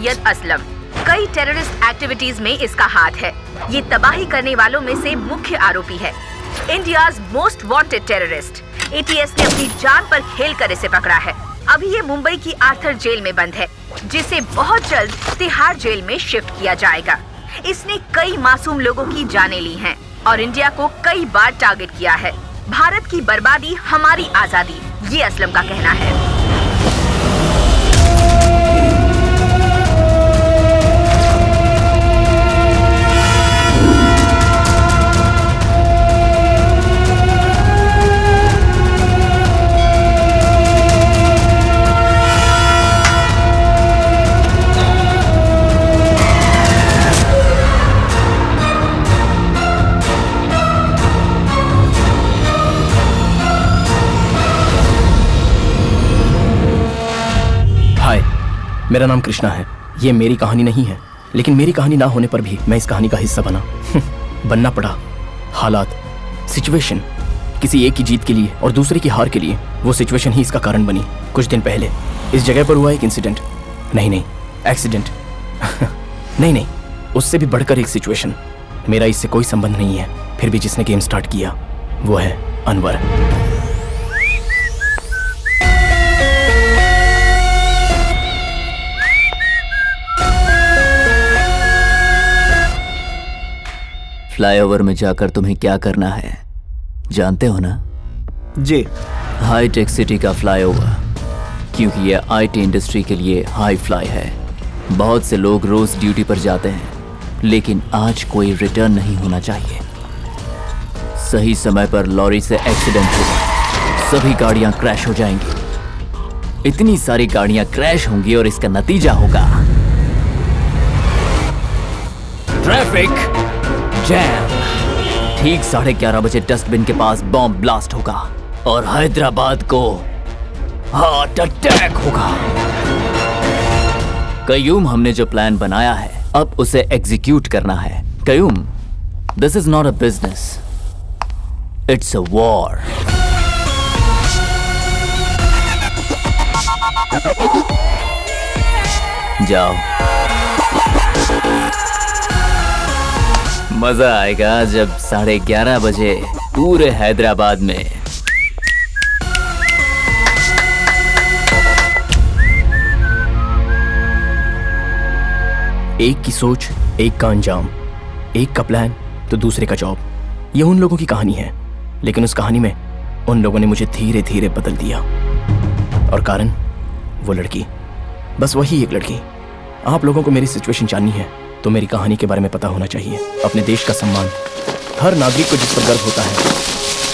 सैयद असलम। कई terrorist activities में इसका हाथ है। ये तबाही करने वालों में से मुख्य आरोपी है। India's most wanted terrorist. ATS ने अपनी जान पर खेलकर इसे पकड़ा है। अभी ये मुंबई की आर्थर जेल में बंद है, जिसे बहुत जल्द तिहाड़ जेल में शिफ्ट किया जाएगा। इसने कई मासूम लोगों की जानें ली हैं और इंडिया को कई बार टारगेट किया है। भारत की बर्बादी हमारी आजादी, ये असलम का कहना है। मेरा नाम कृष्णा है। ये मेरी कहानी नहीं है, लेकिन मेरी कहानी ना होने पर भी मैं इस कहानी का हिस्सा बनना पड़ा। हालात, सिचुएशन, किसी एक की जीत के लिए और दूसरे की हार के लिए वो सिचुएशन ही इसका कारण बनी। कुछ दिन पहले इस जगह पर हुआ एक इंसिडेंट, नहीं एक्सीडेंट नहीं, उससे भी बढ़कर एक सिचुएशन। मेरा इससे कोई संबंध नहीं है, फिर भी जिसने गेम स्टार्ट किया वो है अनवर। फ्लाईओवर में जाकर तुम्हें क्या करना है जानते हो ना? जी। हाईटेक सिटी का फ्लाईओवर, क्योंकि यह आईटी इंडस्ट्री के लिए हाई फ्लाई है। बहुत से लोग रोज ड्यूटी पर जाते हैं, लेकिन आज कोई रिटर्न नहीं होना चाहिए। सही समय पर लॉरी से एक्सीडेंट हुआ, सभी गाड़ियां क्रैश हो जाएंगी। इतनी सारी गाड़ियां क्रैश होंगी और इसका नतीजा होगा ट्रैफिक जैम। ठीक 11:30 बजे डस्टबिन के पास बॉम्ब ब्लास्ट होगा और हैदराबाद को हार्ट अटैक होगा। कयूम, हमने जो प्लान बनाया है अब उसे एग्जीक्यूट करना है। Qayyum, this is not a business, it's a war. जाओ, मजा आएगा जब 11:30 बजे पूरे हैदराबाद में एक की सोच, एक का अंजाम, एक का प्लान तो दूसरे का जॉब। ये उन लोगों की कहानी है, लेकिन उस कहानी में उन लोगों ने मुझे धीरे धीरे बदल दिया। और कारण वो लड़की, बस वही एक लड़की। आप लोगों को मेरी सिचुएशन जाननी है तो मेरी कहानी के बारे में पता होना चाहिए। अपने देश का सम्मान हर नागरिक को जिस पर गर्व होता है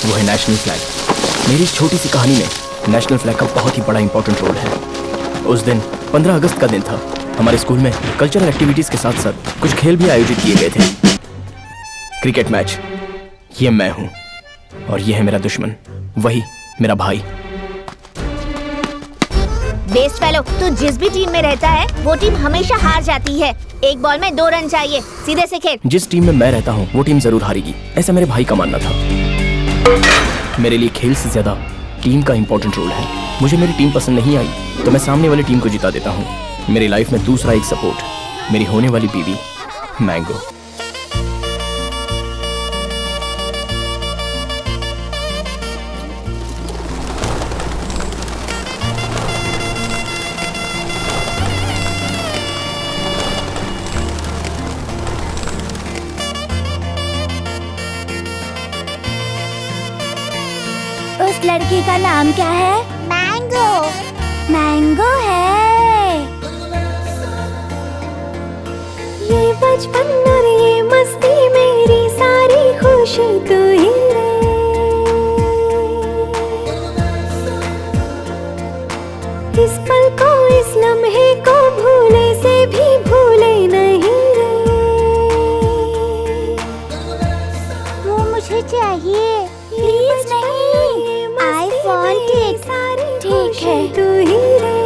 वो है नेशनल फ्लैग। मेरी इस छोटी सी कहानी में नेशनल फ्लैग का बहुत ही बड़ा इंपॉर्टेंट रोल है। उस दिन 15 अगस्त का दिन था। हमारे स्कूल में कल्चरल एक्टिविटीज के साथ साथ कुछ खेल भी आयोजित किए गए थे। Cricket match. ये मैं हूं और ये है मेरा दुश्मन, वही मेरा भाई। बेस्ट फेलो, तू जिस भी टीम में रहता है वो टीम हमेशा हार जाती है। एक बॉल में 2 रन चाहिए, सीधे से खेल। जिस टीम में मैं रहता हूँ वो टीम जरूर हारेगी, ऐसा मेरे भाई का मानना था। मेरे लिए खेल से ज्यादा टीम का इंपॉर्टेंट रोल है। मुझे मेरी टीम पसंद नहीं आई तो मैं सामने वाली टीम को जिता देता हूँ। मेरी लाइफ में दूसरा एक सपोर्ट, मेरी होने वाली बीवी मैंगो। उस लड़की का नाम क्या है? मैंगो। मैंगो है। ये बचपन और ये मस्ती मेरी सारी खुशी तू ही रे। इस पल को, इस लम्हे को भूले से भी भूले नहीं रे। वो मुझे चाहिए, प्लीज नहीं। I want it. ठीक है। तू ही रे।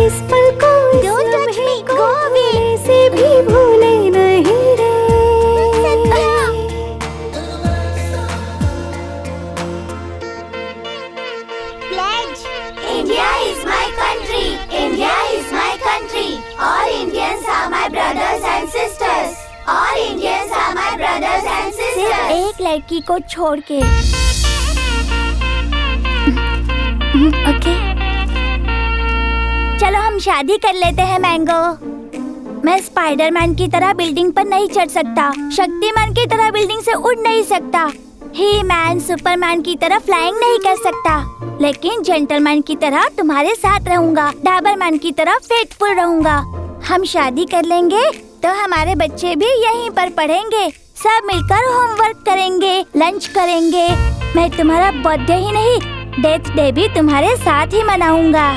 इस पल को, Don't touch me. Go away. से भी भूले नहीं रे। Pledge. लड़की को छोड़ के। ओके, चलो हम शादी कर लेते हैं मैंगो। मैं स्पाइडरमैन की तरह बिल्डिंग पर नहीं चढ़ सकता, शक्तिमान की तरह बिल्डिंग से उड़ नहीं सकता, ही मैन सुपरमैन की तरह फ्लाइंग नहीं कर सकता, लेकिन जेंटलमैन की तरह तुम्हारे साथ रहूंगा, डाबरमैन की तरह फेथफुल रहूंगा। हम शादी कर लेंगे तो हमारे बच्चे भी यहीं पर पढ़ेंगे, सब मिलकर होमवर्क करेंगे, लंच करेंगे। मैं तुम्हारा बर्थडे ही नहीं, डेथ डे भी तुम्हारे साथ ही मनाऊंगा।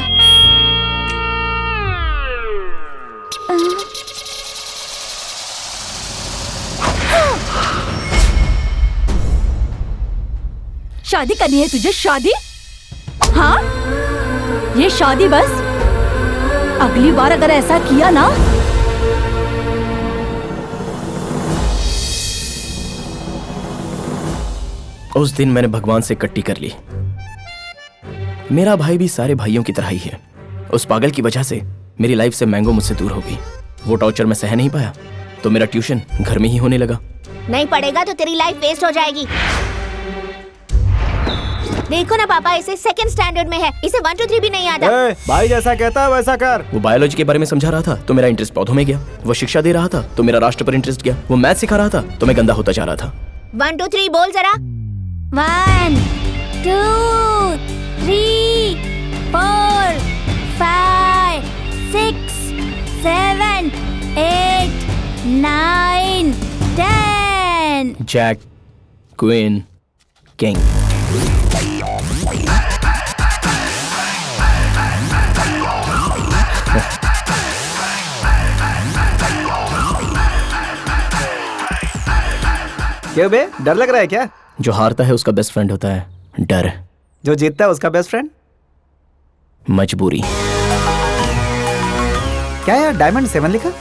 शादी करनी है तुझे? शादी? हाँ, ये शादी बस? अगली बार अगर ऐसा किया ना। उस दिन मैंने भगवान से कट्टी कर ली। मेरा भाई भी सारे भाइयों की तरह ही है। उस पागल की वजह से मेरी लाइफ से मैंगो मुझसे दूर हो गई। वो टॉर्चर मैं सह नहीं पाया तो मेरा ट्यूशन घर में ही होने लगा। नहीं पढ़ेगा तो तेरी लाइफ वेस्ट हो जाएगी। देखो ना पापा, इसे सेकंड स्टैंडर्ड में है, इसे 1 2 3 भी नहीं आता। भाई जैसा कहता है वैसा कर। वो बायोलॉजी के बारे में समझा रहा था तो मेरा इंटरेस्ट पौधों में गया। वो शिक्षा दे रहा था तो मेरा राष्ट्र पर इंटरेस्ट गया। वो मैथ सिखा रहा था तो मैं गंदा होता जा रहा था। 1 2 3 बोल जरा। 1 2 3 4 5 6 7 8 9 10। Jack, queen, king. क्यों बे, डर लग रहा है क्या? जो हारता है उसका बेस्ट फ्रेंड होता है डर। जो जीतता है उसका बेस्ट फ्रेंड मजबूरी। क्या यार, डायमंड 7 लिखा?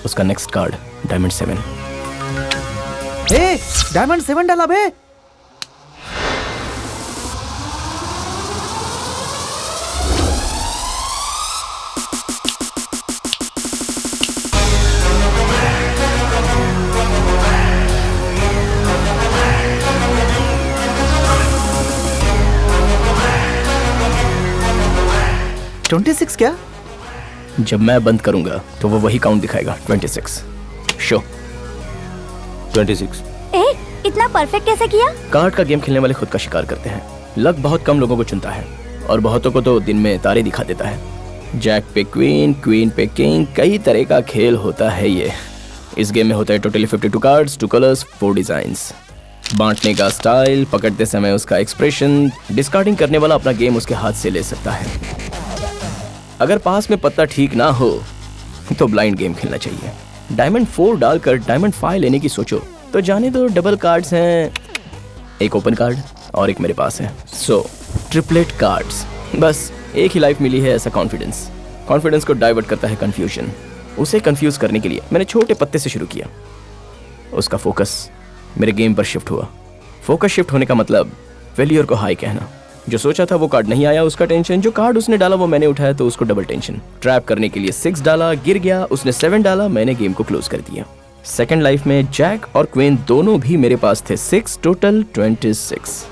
उसका नेक्स्ट कार्ड डायमंड 7। ए, डायमंड 7 डाला बे। $26 26 क्या? जब मैं बंद करूंगा तो वो वही काउंट दिखाएगा। 26 शो। 26। ए, इतना परफेक्ट कैसे किया? कार्ड का गेम खेलने वाले खुद का शिकार करते हैं। लक बहुत कम लोगों को चुनता है और बहुतों को तो दिन में तारे दिखा देता है। जैक पे क्वीन, क्वीन पे किंग, कई तरह का खेल होता है ये। इस गेम में होता है टोटली 52 कार्ड्स, 2 कलर्स, 4 डिजाइन्स। बांटने का स्टाइल, पकड़ते समय उसका एक्सप्रेशन, डिस्कार्डिंग करने वाला अपना गेम उसके हाथ से ले सकता है। अगर पास में पत्ता ठीक ना हो तो ब्लाइंड गेम खेलना चाहिए। डायमंड 4 डालकर डायमंड 5 लेने की सोचो तो जाने दो, डबल कार्ड्स हैं, एक ओपन कार्ड और एक मेरे पास है। सो ट्रिपलेट कार्ड्स। बस एक ही लाइफ मिली है, ऐसा कॉन्फिडेंस को डाइवर्ट करता है कंफ्यूजन। उसे कंफ्यूज करने के लिए मैंने छोटे पत्ते से शुरू किया। उसका फोकस मेरे गेम पर शिफ्ट हुआ। फोकस शिफ्ट होने का मतलब फेलियर को हाई कहना। जो सोचा था वो कार्ड नहीं आया, उसका टेंशन। जो कार्ड उसने डाला वो मैंने उठाया तो उसको डबल टेंशन। ट्रैप करने के लिए 6 डाला, गिर गया। उसने 7 डाला, मैंने गेम को क्लोज कर दिया। सेकंड लाइफ में जैक और क्वीन दोनों भी मेरे पास थे। 6 total 26।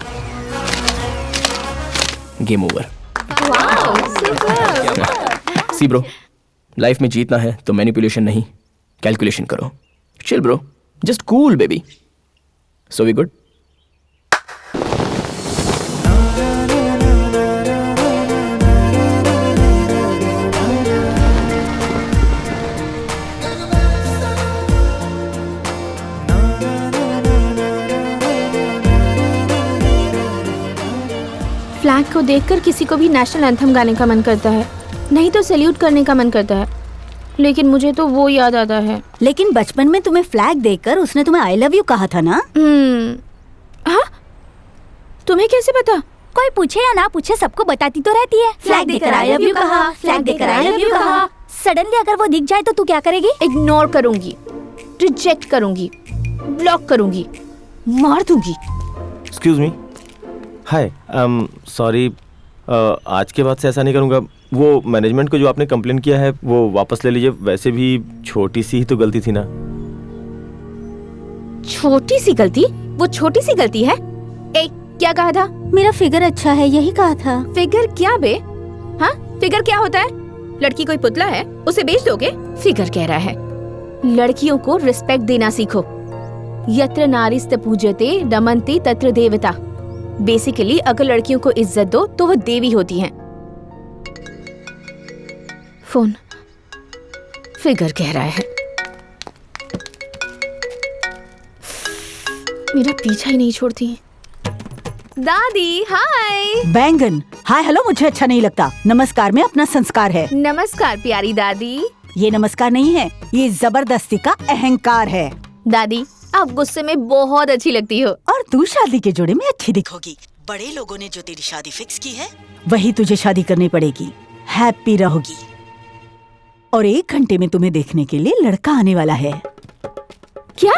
Game over. See bro, life में जीतना है तो मैनिपुलेशन नहीं, कैलकुलेशन करो। Chill bro, just cool baby. So we good. Flag को देखकर किसी को भी नेशनल एंथम गाने का मन करता है, नहीं तो सैल्यूट करने का मन करता है, लेकिन मुझे तो वो याद आता है। लेकिन बचपन में तुम्हें फ्लैग देकर उसने तुम्हें आई लव यू कहा था ना? हाँ, तुम्हें कैसे पता? कोई पूछे या ना पूछे सबको बताती तो रहती है। फ्लैग देकर आई लव यू कहा, फ्लैग देकर आई लव यू कहा। सडनली अगर वो दिख जाए तो तू क्या करेगी? इग्नोर करूंगी, रिजेक्ट करूंगी, ब्लॉक करूंगी, मार दूंगी। एक्सक्यूज मी, हाय, सॉरी, आज के बाद से ऐसा नहीं करूँगा। वो मैनेजमेंट को जो आपने कंप्लेन किया है वो वापस ले लीजिए। वैसे भी छोटी सी ही तो गलती थी ना। छोटी सी गलती? वो छोटी सी गलती है। ए, क्या कहा था? मेरा फिगर अच्छा है, यही कहा था। फिगर क्या बे? हाँ, फिगर क्या होता है? लड़की कोई पुतला है, उसे बेच दोगे? फिगर कह रहा है। लड़कियों को रिस्पेक्ट देना सीखो। यत्र नारीस्त पूज्यते रमन्ते तत्र देवता। बेसिकली अगर लड़कियों को इज्जत दो तो वो देवी होती हैं। फोन। फिगर कह रहा है। मेरा पीछा ही नहीं छोड़ती। दादी हाय। बैंगन हाय हेलो मुझे अच्छा नहीं लगता। नमस्कार में अपना संस्कार है। नमस्कार प्यारी दादी। ये नमस्कार नहीं है, ये जबरदस्ती का अहंकार है। दादी आप गुस्से में बहुत अच्छी लगती हो। और तू शादी के जोड़े में अच्छी दिखोगी। बड़े लोगों ने जो तेरी शादी फिक्स की है वही तुझे शादी करनी पड़ेगी। हैप्पी रहोगी। और 1 घंटे में तुम्हें देखने के लिए लड़का आने वाला है। क्या?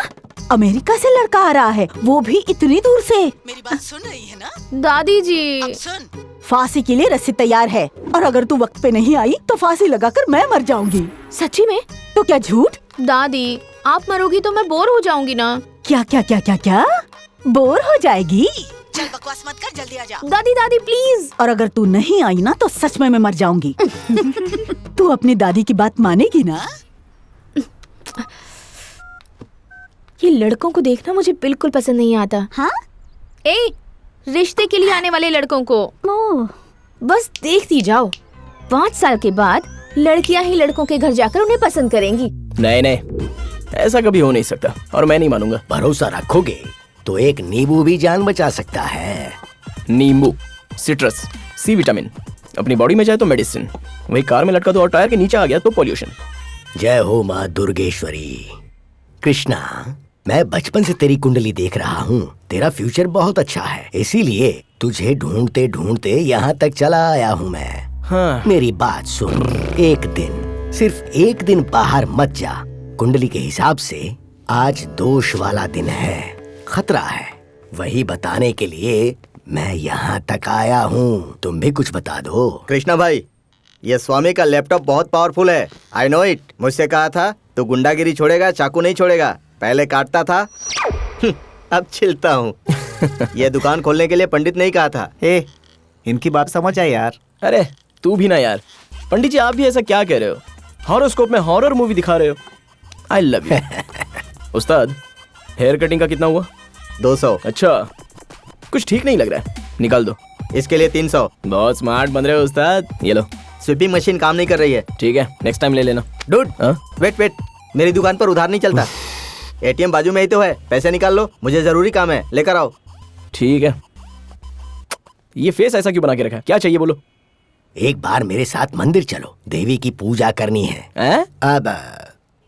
अमेरिका से लड़का आ रहा है, वो भी इतनी दूर से। मेरी बात सुन रही है ना दादी जी? अब सुन, फांसी के लिए रस्सी तैयार है और अगर तू वक्त पे नहीं आई तो फांसी लगाकर मैं मर जाऊंगी। सच्ची में? तो क्या झूठ? दादी आप मरोगी तो मैं बोर हो जाऊंगी ना। क्या क्या क्या क्या क्या बोर हो जाएगी? चल बकवास मत कर, जल्दी आ जा। दादी दादी प्लीज। और अगर तू नहीं आई ना तो सच में मैं मर जाऊंगी। तू अपनी दादी की बात मानेगी ना? ये लड़कों को देखना मुझे बिल्कुल पसंद नहीं आता। हाँ? ए, रिश्ते के लिए आने वाले लड़कों को बस देखती जाओ। 5 साल के बाद लड़कियां ही लड़कों के घर जाकर उन्हें पसंद करेंगी। नहीं नहीं, ऐसा कभी हो नहीं सकता और मैं नहीं मानूंगा। भरोसा रखोगे तो एक नींबू भी जान बचा सकता है। नींबू, सिट्रस, सी विटामिन। अपनी बॉडी में जाए तो मेडिसिन, वही कार में लटका दो और टायर के नीचे आ गया तो पॉल्यूशन। जय हो माँ दुर्गेश्वरी। कृष्णा, मैं बचपन से तेरी कुंडली देख रहा हूँ। तेरा फ्यूचर बहुत अच्छा है, इसीलिए तुझे ढूंढते ढूंढते यहाँ तक चला आया हूँ मैं। हाँ। मेरी बात सुन, एक दिन, सिर्फ एक दिन बाहर मत जा। कुंडली के हिसाब से आज दोष वाला दिन है, खतरा है। वही बताने के लिए मैं यहाँ तक आया हूँ। तुम भी कुछ बता दो। कृष्णा भाई, ये स्वामी का लैपटॉप बहुत पावरफुल है। I know it. मुझसे कहा था तू गुंडागिरी छोड़ेगा, चाकू नहीं छोड़ेगा। पहले काटता था, अब छिलता हूँ। ये दुकान खोलने के लिए पंडित नहीं कहा था। इनकी बात समझ आई यार। अरे तू भी ना यार। पंडित जी आप भी ऐसा क्या कह रहे हो? हॉरोस्कोप में हॉरर मूवी दिखा रहे हो। I love you. Ustad, hair cutting का कितना हुआ? 200। अच्छा, कुछ ठीक नहीं लग रहा है, निकाल दो। इसके लिए 300। बहुत स्मार्ट बन रहे हो उस्ताद। ये लो। स्वीपिंग मशीन काम नहीं कर रही है। ठीक है, नेक्स्ट टाइम ले लेना। डूड, हाँ? वेट, मेरी दुकान पर उधार नहीं चलता। एटीएम बाजू में ही तो है, पैसे निकाल लो, मुझे जरूरी काम है, लेकर आओ। ठीक है। ये फेस ऐसा क्यों बना के रखा है? क्या चाहिए बोलो? एक बार मेरे साथ मंदिर चलो, देवी की पूजा करनी है। अब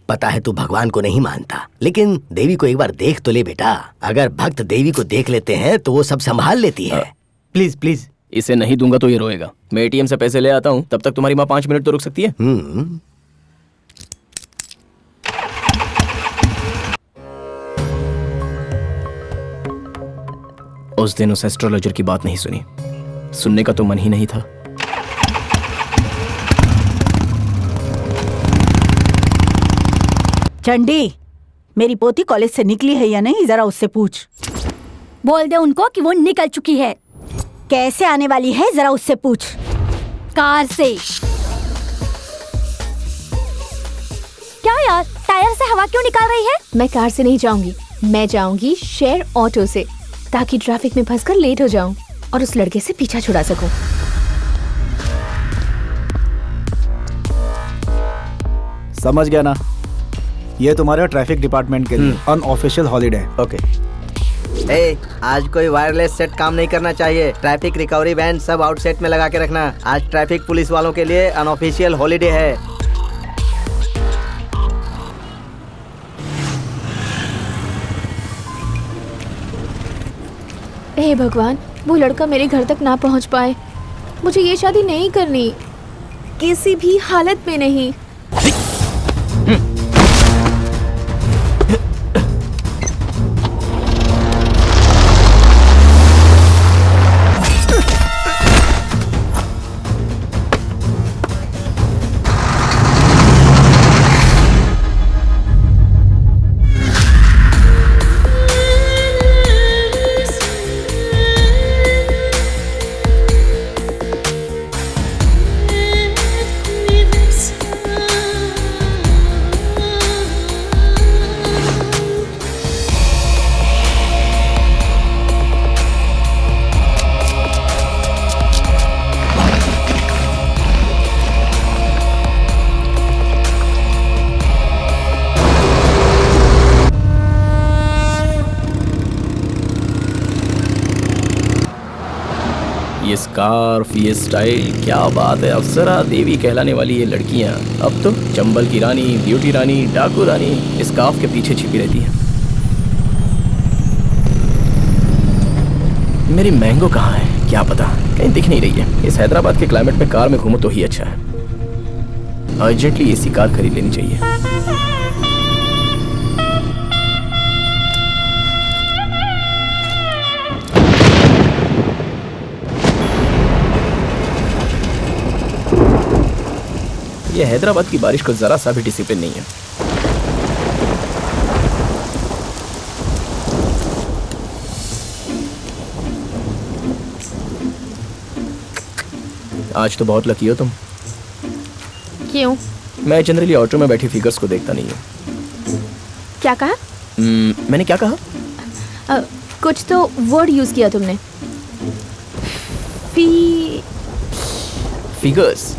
पता है तू भगवान को नहीं मानता, लेकिन देवी को एक बार देख तो ले बेटा। अगर भक्त देवी को देख लेते हैं तो वो सब संभाल लेती है। प्लीज। इसे नहीं दूंगा तो ये रोएगा। मैं एटीएम से पैसे ले आता हूँ, तब तक तुम्हारी माँ 5 मिनट तो रुक सकती है। उस दिन उस एस्ट्रोलॉजर की बात नहीं सुनी, सुनने का तो मन ही नहीं था। चंडी, मेरी पोती कॉलेज से निकली है या नहीं, जरा उससे पूछ। बोल दे उनको कि वो निकल चुकी है। कैसे आने वाली है, जरा उससे पूछ। कार से। क्या यार, टायर से हवा क्यों निकाल रही है? मैं कार से नहीं जाऊंगी, मैं जाऊंगी शेयर ऑटो से, ताकि ट्रैफिक में फंसकर लेट हो जाऊं और उस लड़के से पीछा छुड़ा सकूं। समझ गया ना? ये तुम्हारे ट्रैफिक डिपार्टमेंट के लिए अनऑफिशियल हॉलीडे। ओके। आज कोई वायरलेस सेट काम नहीं करना चाहिए। ट्रैफिक रिकवरी बैंड सब आउटसेट में लगा के रखना। आज ट्रैफिक पुलिस वालों के लिए अनऑफिशियल हॉलीडे है। हे भगवान, वो लड़का मेरे घर तक ना पहुंच पाए। मुझे ये शादी नहीं करनी, किसी भी हालत में नहीं। ये स्कार्फ, ये स्टाइल, क्या बात है। अप्सरा देवी कहलाने वाली ये लड़कियां अब तो चंबल की रानी, ब्यूटी रानी, डाकू रानी स्कार्फ के पीछे छिपी रहती हैं। मेरी मैंगो कहाँ है क्या पता, कहीं दिख नहीं रही है। इस हैदराबाद के क्लाइमेट में कार में घूमो तो ही अच्छा है। अर्जेंटली एसी कार खरीद लेनी चाहिए। ये हैदराबाद की बारिश को जरा सा भी डिसिप्लिन नहीं है। आज तो बहुत लकी हो तुम। क्यों? मैं जनरली ऑटो में बैठी फिगर्स को देखता नहीं हूँ। क्या कहा? मैंने क्या कहा? कुछ तो वर्ड यूज किया तुमने। फिगर्स।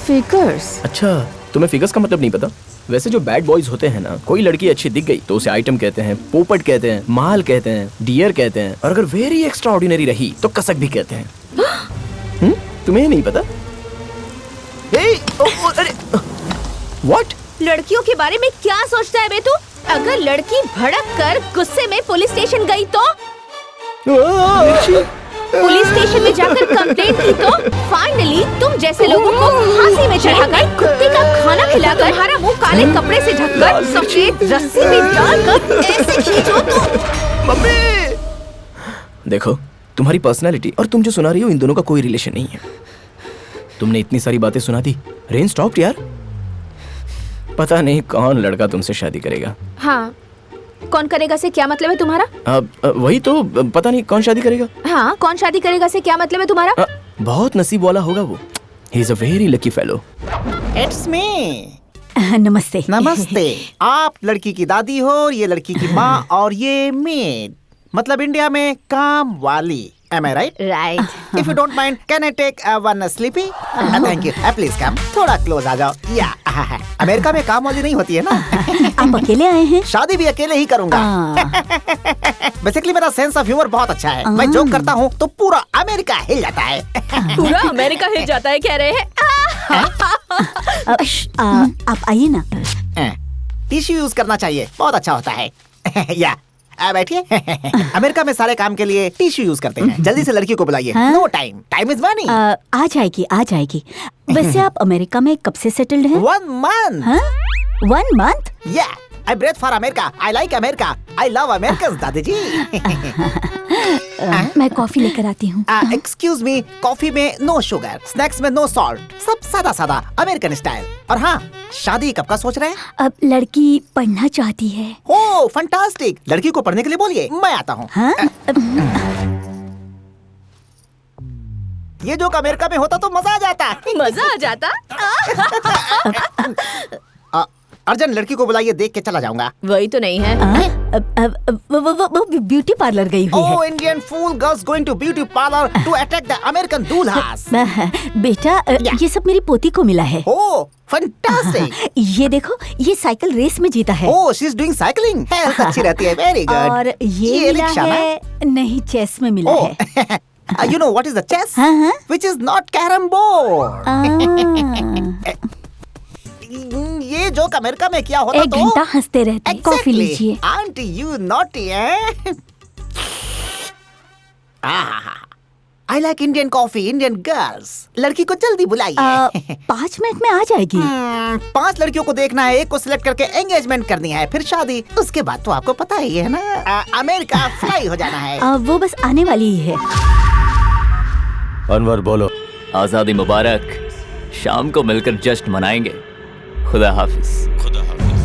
फिगर्स? अच्छा, तुम्हें फिगर्स का मतलब नहीं पता? वैसे जो बैड बॉयज होते हैं ना, कोई लड़की अच्छी दिख गई तो उसे आइटम कहते हैं, पोपट कहते हैं, माल कहते हैं, डियर कहते हैं, और अगर वेरी एक्स्ट्रा ऑर्डिनरी रही तो कसक भी कहते हैं। तुम्हें नहीं पता? अरे व्हाट? लड़कियों के बारे में क्या सोचता है बे तू? अगर लड़की भड़क कर गुस्से में पुलिस स्टेशन गई तो? पुलिस स्टेशन में जाकर कंप्लेंट की तो फाइनली तुम जैसे लोगों को फांसी में चढ़ाकर, कुत्ते का खाना खिलाकर, हमारा मुंह काले कपड़े से ढककर, सफेद रस्सी में डालकर ऐसे खींचो तो। मम्मी! देखो, तुम्हारी पर्सनालिटी और तुम जो सुना रही हो इन दोनों का कोई रिलेशन नहीं है। तुमने इतनी सारी बातें सुना दी, रेन स्टॉप्ड यार। पता नहीं कौन लड़का तुमसे शादी करेगा। हाँ, कौन करेगा से क्या मतलब है तुम्हारा? वही तो, पता नहीं कौन शादी करेगा। हाँ, कौन शादी करेगा से क्या मतलब है तुम्हारा? बहुत नसीब वाला होगा वो। He is a very lucky fellow. It's me. नमस्ते। नमस्ते। आप लड़की की दादी हो, ये लड़की की माँ और ये मेड, मतलब इंडिया में काम वाली। Am I right? Right. If you don't mind, can I take one sleepy? Thank you. Please come. थोड़ा क्लोज आ जाओ। या अमेरिका में काम वाली नहीं होती है ना। आप अकेले आए हैं? शादी भी अकेले ही करूंगा। बेसिकली मेरा सेंस ऑफ ह्यूमर बहुत अच्छा है। मैं जोक करता हूँ तो पूरा अमेरिका हिल जाता है। पूरा अमेरिका हिल जाता है कह रहे हैं? आप आइए ना। टिश्यू यूज करना चाहिए, बहुत अच्छा होता है। या बैठिए। अमेरिका में सारे काम के लिए टिश्यू यूज करते हैं। जल्दी से लड़की को बुलाइए। No time, time is money. आ जाएगी, आ जाएगी। वैसे आप अमेरिका में कब से सेटल्ड हैं? 1 month। 1 month? Yeah, I breathe for America. I like America. I love Americans, दादी जी। मैं कॉफी लेकर आती हूँ। Excuse me, कॉफी में नो शुगर, स्नैक्स में नो सॉल्ट, सब सादा सादा अमेरिकन स्टाइल। और हाँ, शादी कब का सोच रहे हैं? अब लड़की पढ़ना चाहती है। ओह, फंटास्टिक। लड़की को पढ़ने के लिए बोलिए, मैं आता हूँ। ये जोक अमेरिका में होता तो मजा आ जाता। मजा आ जाता? अर्जन, लड़की को बुलाइए, देख के चला जाऊंगा। वही तो नहीं है। वो ब्यूटी पार्लर गई हुई है। Oh, Indian fool girls going to beauty parlor to attack the American दूल्हास। बेटा, ये सब मेरी पोती को मिला है। Oh, fantastic। ये देखो, ये साइकिल रेस में जीता है। Oh, she's doing cycling। Health अच्छी रहती है, very good। और ये मिला है, नहीं, चेस में मिला है। You know what is the chess? Which is not carom board। ये जोक अमेरिका में क्या होता तो? 1 घंटा हंसते रहते। कॉफी लीजिए। आंटी यू नॉटी है। I like Indian coffee, Indian girls। लड़की को जल्दी बुलाइए। 5 मिनट में आ जाएगी। 5 लड़कियों को देखना है, एक को सिलेक्ट करके एंगेजमेंट करनी है, फिर शादी, उसके बाद तो आपको पता ही है ना, अमेरिका फ्लाई हो जाना है। वो बस आने वाली ही है। अनवर बोलो। आजादी मुबारक। शाम को मिलकर जश्न मनाएंगे। खुदा हाफिज। खुदा हाफिज।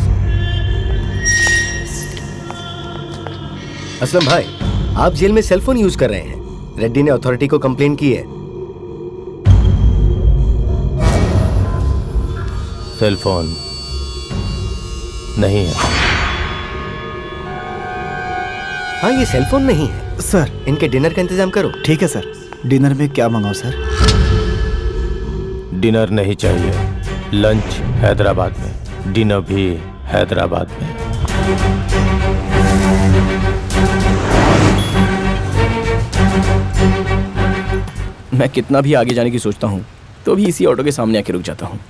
असलम भाई, आप जेल में सेलफोन यूज कर रहे हैं। रेड्डी ने अथॉरिटी को कंप्लेंट की है। सेलफोन नहीं है। हाँ, ये सेलफोन नहीं है। सर, इनके डिनर का इंतजाम करो। ठीक है सर। डिनर में क्या मंगाऊं सर? डिनर नहीं चाहिए, लंच हैदराबाद में, डिनर भी हैदराबाद में। मैं कितना भी आगे जाने की सोचता हूँ तो भी इसी ऑटो के सामने आके रुक जाता हूँ।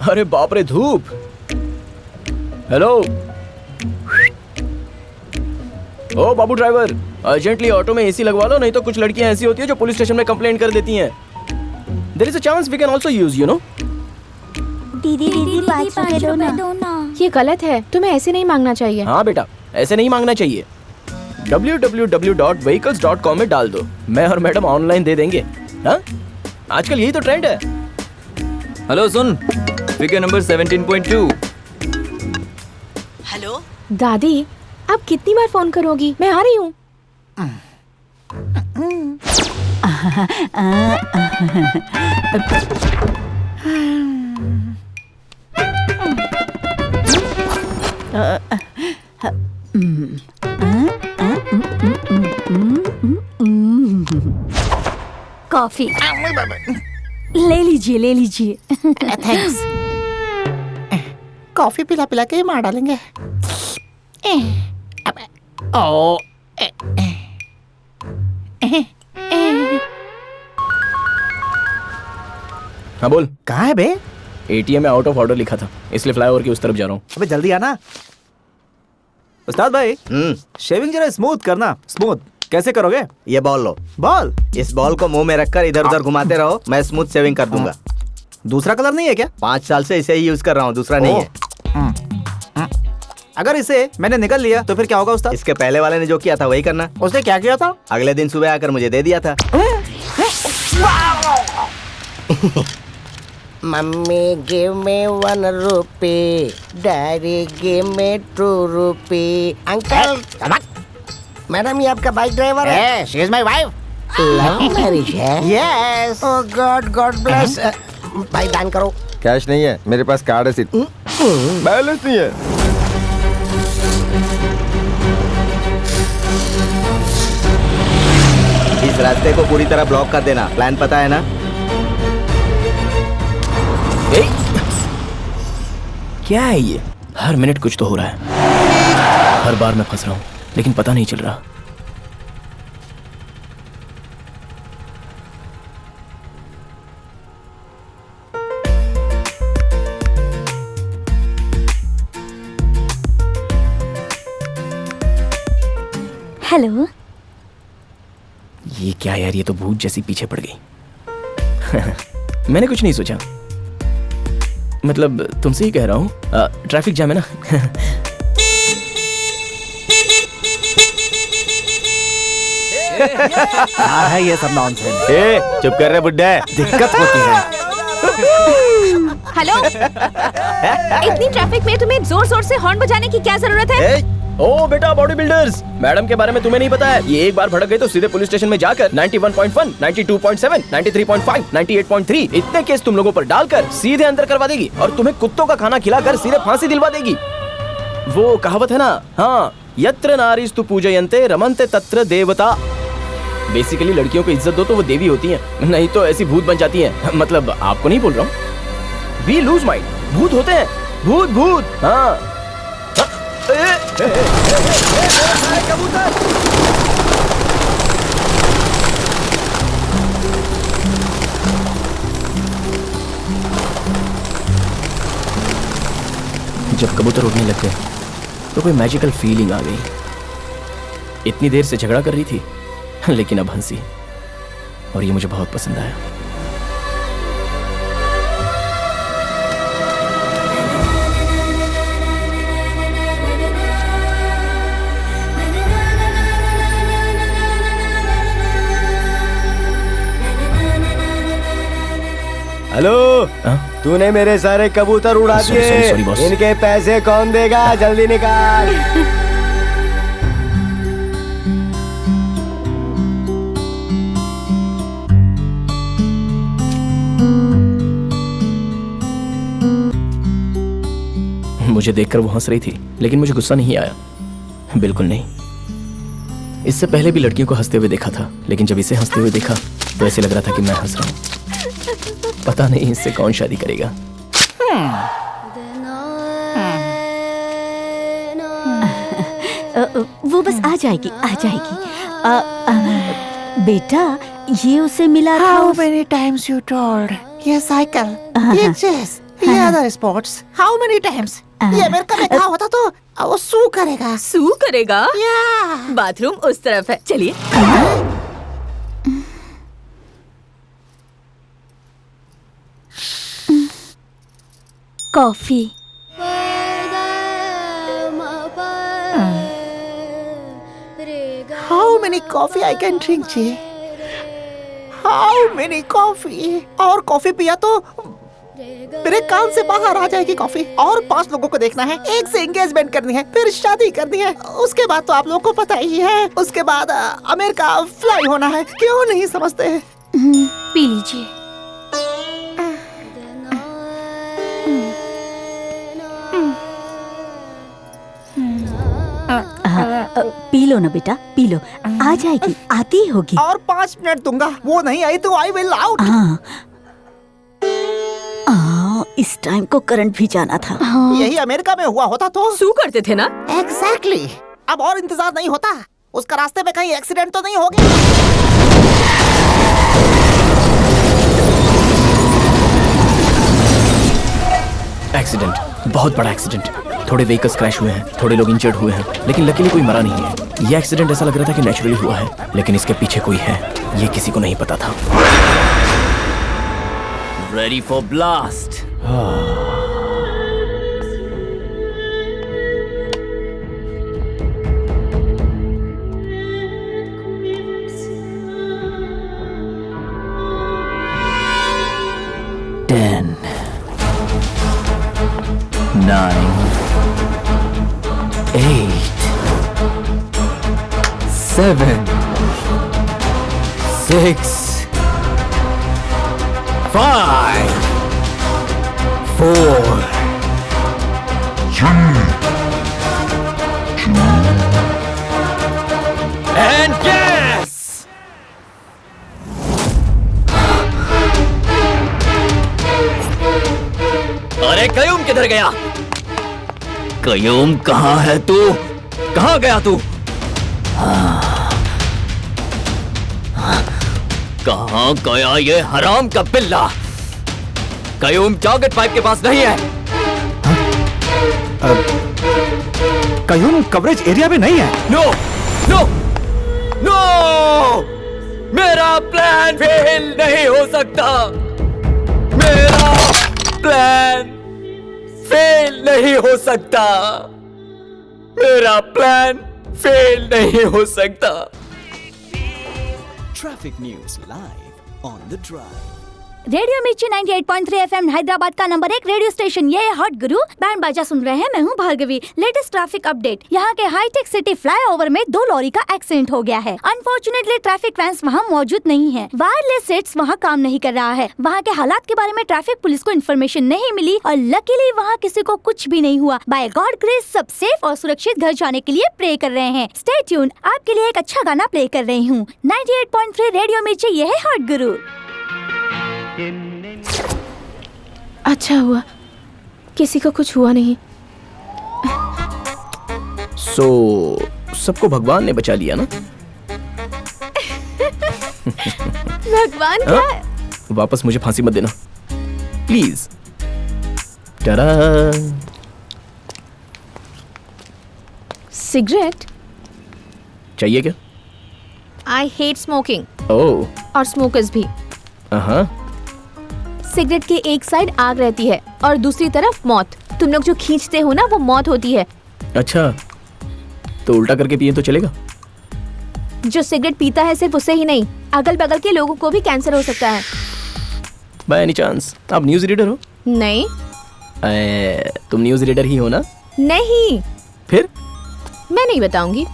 अरे बाप रे, धूप। हेलो, ओ बाबू ड्राइवर, अर्जेंटली ऑटो में एसी लगवा लो, नहीं तो कुछ लड़कियां ऐसी होती है जो पुलिस स्टेशन में कंप्लेंट कर देती हैं। There is a chance we can also use, you know. दीदी 5 रुपए दो ना। ये गलत है, तुम्हें ऐसे नहीं मांगना चाहिए। हाँ बेटा, ऐसे नहीं मांगना चाहिए। www.vehicles.com में डाल दो, मैं और मैडम ऑनलाइन दे देंगे। हाँ, आजकल यही तो ट्रेंड है। हेलो सुन, फिगर नंबर 17.2। हेलो दादी, आप कितनी बार फोन करोगी? मैं आ रही हूँ। कॉफी ले लीजिए, ले लीजिए। थैंक्स। कॉफी पिला पिला के ही मार डालेंगे। ओ हाँ बोल। कहाँ है बे? एटीएम में आउट ऑफ ऑर्डर लिखा था, इसलिए फ्लाईओवर की उस तरफ जा रहा हूँ। अबे जल्दी आना। उस्ताद भाई, शेविंग जरा स्मूथ करना। स्मूथ कैसे करोगे? ये बॉल लो। बॉल? इस बॉल को मुंह में रखकर इधर उधर घुमाते रहो, मैं स्मूथ शेविंग कर दूंगा। दूसरा कलर नहीं है क्या? 5 साल से इसे ही यूज कर रहा हूँ, दूसरा नहीं है। अगर इसे मैंने निकल लिया तो फिर क्या होगा उस्ताद? इसके पहले वाले ने जो किया था वही करना। उसने क्या किया था? अगले दिन सुबह आकर मुझे दे दिया था। Mummy give me 1 rupee, daddy give me 2 rupee। Uncle, madam ये आपका बाइक ड्राइवर है? She is my wife. Love marriage है? यस। ओह गॉड, गॉड ब्लेस। भाई दान करो। कैश नहीं है मेरे पास, कार्ड है सिर्फ। बैलेंस नहीं है। इस रास्ते को पूरी तरह ब्लॉक कर देना, प्लान पता है ना? क्या है ये? हर मिनट कुछ तो हो रहा है, हर बार मैं फंस रहा हूँ लेकिन पता नहीं चल रहा। हेलो। ये क्या यार, ये तो भूत जैसी पीछे पड़ गई। मैंने कुछ नहीं सोचा, मतलब तुमसे ही कह रहा हूँ, ट्रैफिक जाम है ना। क्या है ये सब नॉनसेंस? चुप कर रहे बुड्ढे, दिक्कत होती है। हेलो, इतनी ट्रैफिक में तुम्हें जोर जोर से हॉर्न बजाने की क्या जरूरत है? ओ बेटा, बॉडी बिल्डर्स, मैडम के बारे में तुम्हें नहीं पता है। ये एक बार भड़क गई तो सीधे पुलिस स्टेशन में जाकर 91.1, 92.7, 93.5, 98.3 इतने केस तुम लोगों पर डालकर सीधे अंदर करवा देगी और तुम्हें कुत्तों का खाना खिलाकर सीधे फांसी दिलवा देगी। वो कहावत है ना, हाँ, यत्र नारीस्तु पूजयन्ते रमन्ते तत्र देवता। बेसिकली लड़कियों को इज्जत दो तो वो देवी होती हैं, नहीं तो ऐसी भूत बन जाती हैं। मतलब आपको नहीं बोल रहा हूँ, वी लूज माइंड, भूत होते हैं, भूत भूत। हाँ, जब कबूतर उड़ने लग गए तो कोई मैजिकल फीलिंग आ गई। इतनी देर से झगड़ा कर रही थी लेकिन अब हंसी, और ये मुझे बहुत पसंद आया। हेलो, तूने मेरे सारे कबूतर उड़ा दिए, इनके पैसे कौन देगा? जल्दी निकाल। मुझे देखकर वो हंस रही थी लेकिन मुझे गुस्सा नहीं आया, बिल्कुल नहीं। इससे पहले भी लड़कियों को हंसते हुए देखा था, लेकिन जब इसे हंसते हुए देखा तो ऐसे लग रहा था कि मैं हंस रहा हूँ। पता नहीं इससे कौन शादी करेगा। वो बस आ जाएगी, आ जाएगी। बेटा ये उसे मिला था How many times you told? ये साइकिल, ये चेस, ये other sports. How many times? ये अमेरिका में कहा होता तो वो सू करेगा. सू करेगा? Yeah. बाथरूम उस तरफ है, चलिए. Coffee. How many coffee I can drink, जी? How many coffee? और कॉफी पिया तो मेरे कान से बाहर आ जाएगी कॉफी. और 5 लोगों को देखना है, एक से एंगेजमेंट करनी है, फिर शादी करनी है. उसके बाद तो आप लोगों को पता ही है. उसके बाद अमेरिका फ्लाई होना है. क्यों नहीं समझते? पी लीजिए. पी लो ना बेटा, पी लो. आ जाएगी, आती होगी. और 5 मिनट दूंगा. वो नहीं आई तो आई विल आउट. इस टाइम को करंट भी जाना था. यही अमेरिका में हुआ होता तो सू करते थे ना. एग्जैक्टली. अब और इंतजार नहीं होता. उसका रास्ते में कहीं एक्सीडेंट तो नहीं हो गया. एक्सीडेंट, बहुत बड़ा एक्सीडेंट. थोड़े व्हीकल्स क्रैश हुए हैं, थोड़े लोग इंजर्ड हुए हैं, लेकिन लकीली कोई मरा नहीं है. ये एक्सीडेंट ऐसा लग रहा था कि नेचुरली हुआ है, लेकिन इसके पीछे कोई है, ये किसी को नहीं पता था. Ready for blast. Ten, 9, 8, 7, 6, 5, 4, 3, 2, and gas! अरे कयूम किधर गया? कयूम कहाँ है तू? कहाँ गया तू? कहाँ गया ये हराम का बिल्ला? कयूम जॉकेट पाइप के पास नहीं है. कयूम कवरेज एरिया में नहीं है. नो नो नो, मेरा प्लान फेल नहीं हो सकता. मेरा प्लान फेल नहीं हो सकता. मेरा प्लान फेल नहीं हो सकता. Traffic News live on the drive. Radio मिर्ची 98.3 एफएम हैदराबाद का नंबर 1 रेडियो स्टेशन. ये है हॉट गुरु. बैंड बाजा सुन रहे हैं. मैं हूँ भार्गवी. Latest traffic update. यहाँ के हाईटेक सिटी फ्लाईओवर में 2 लॉरी का एक्सीडेंट हो गया है. अनफॉर्चुनेटली ट्रैफिक वैन्स वहाँ मौजूद नहीं है. वायरलेस सेट्स वहाँ काम नहीं कर रहा है. वहाँ के हालात के बारे में ट्रैफिक पुलिस को इन्फॉर्मेशन नहीं मिली और लकीली वहाँ किसी को कुछ भी नहीं हुआ. बाय गॉड ग्रेस सब सेफ और सुरक्षित घर जाने के लिए प्रे कर रहे हैं. Stay tune. आपके लिए एक अच्छा गाना प्ले कर रही हूँ. 98.3 रेडियो मिर्ची. ये है हॉट गुरु. अच्छा हुआ किसी को कुछ हुआ नहीं. सबको भगवान ने बचा लिया ना. भगवान क्या है? वापस मुझे फांसी मत देना प्लीज. सिगरेट चाहिए क्या? I hate smoking. ओह. और स्मोकर्स भी. सिगरेट के एक साइड आग रहती है और दूसरी तरफ मौत. तुम लोग जो खींचते हो ना वो मौत होती है. अच्छा तो उल्टा करके पिए तो चलेगा? जो सिगरेट पीता है सिर्फ उसे ही नहीं, अगल बगल के लोगों को भी कैंसर हो सकता है. बाय एनी चांस आप न्यूज रीडर हो? नहीं. तुम न्यूज रीडर ही हो ना? नहीं. फिर? मैं नहीं बताऊंगी.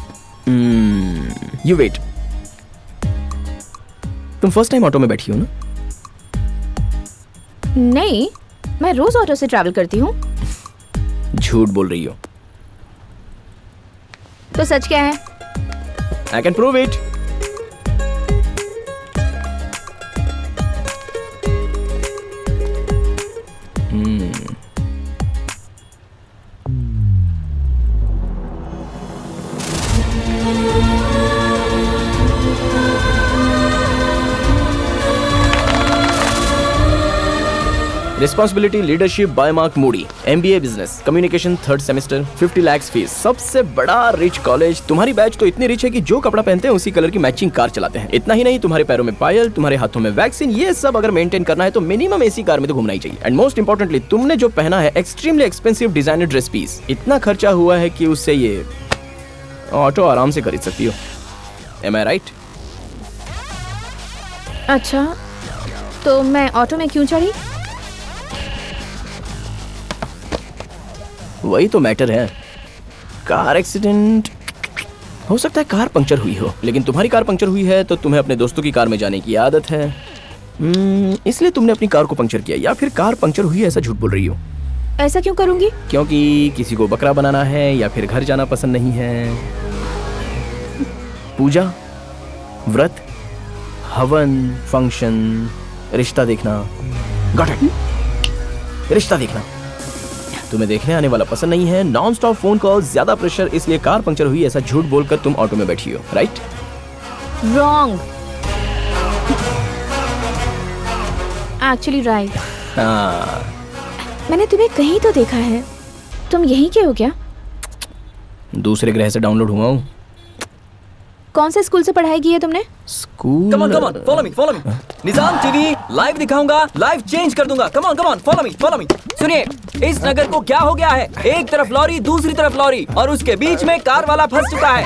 You wait. तुम फर्स्ट टाइम ऑटो में बैठी हो ना? नहीं, मैं रोज ऑटो से ट्रैवल करती हूँ. झूठ बोल रही हो. तो सच क्या है? I can prove it. Responsibility leadership bye mark Moody, MBA business communication 3rd semester, 50 lakh fees, सबसे बड़ा रिच कॉलेज। तुम्हारी बैच तो इतनी रिच है कि जो कपड़ा पहनते हैं उसी कलर की मैचिंग कार चलाते हैं। इतना ही नहीं, तुम्हारे पैरों में पायल, तुम्हारे हाथों में वैक्सीन, ये सब अगर मेंटेन करना है तो मिनिमम AC कार में तो घूमना ही चाहिए। एंड मोस्ट इंपॉर्टेंटली, तुमने जो पहना है extremely expensive designer dress piece, इतना खर्चा हुआ है कि उससे ये ऑटो आराम से खरीद सकती हो। Am I right? अच्छा, तो मैं ऑटो में क्यों चढ़ी? वही तो मैटर है। कार एक्सीडेंट हो सकता है, कार पंक्चर हुई हो, लेकिन तुम्हारी कार पंक्चर हुई है तो तुम्हें अपने दोस्तों की कार में जाने की आदत है, इसलिए तुमने अपनी कार को पंक्चर किया। या फिर कार पंक्चर हुई है ऐसा झूठ बोल रही हो। ऐसा क्यों करूंगी? क्योंकि किसी को बकरा बनाना है या फिर घर जाना पसंद नहीं है। पूजा, व्रत, हवन, फंक्शन, रिश्ता देखना, गॉट इट, रिश्ता देखना तुम्हें देखने आने वाला पसंद नहीं है। नॉन स्टॉप फोन कॉल, ज्यादा प्रेशर, इसलिए कार पंक्चर हुई ऐसा झूठ बोलकर तुम ऑटो में बैठी हो, राइट? Wrong, actually right. मैंने तुम्हें कहीं तो देखा है। तुम यहीं के हो क्या? दूसरे ग्रह से डाउनलोड हुआ हूँ। कौन से स्कूल से पढ़ाई की है तुमने? School? Come on, follow me. Nizam TV live दिखाऊंगा, लाइव चेंज कर दूंगा। Come on, follow me. सुनिए, इस नगर को क्या हो गया है? एक तरफ लॉरी, दूसरी तरफ लॉरी, और उसके बीच में कार वाला फंस चुका है।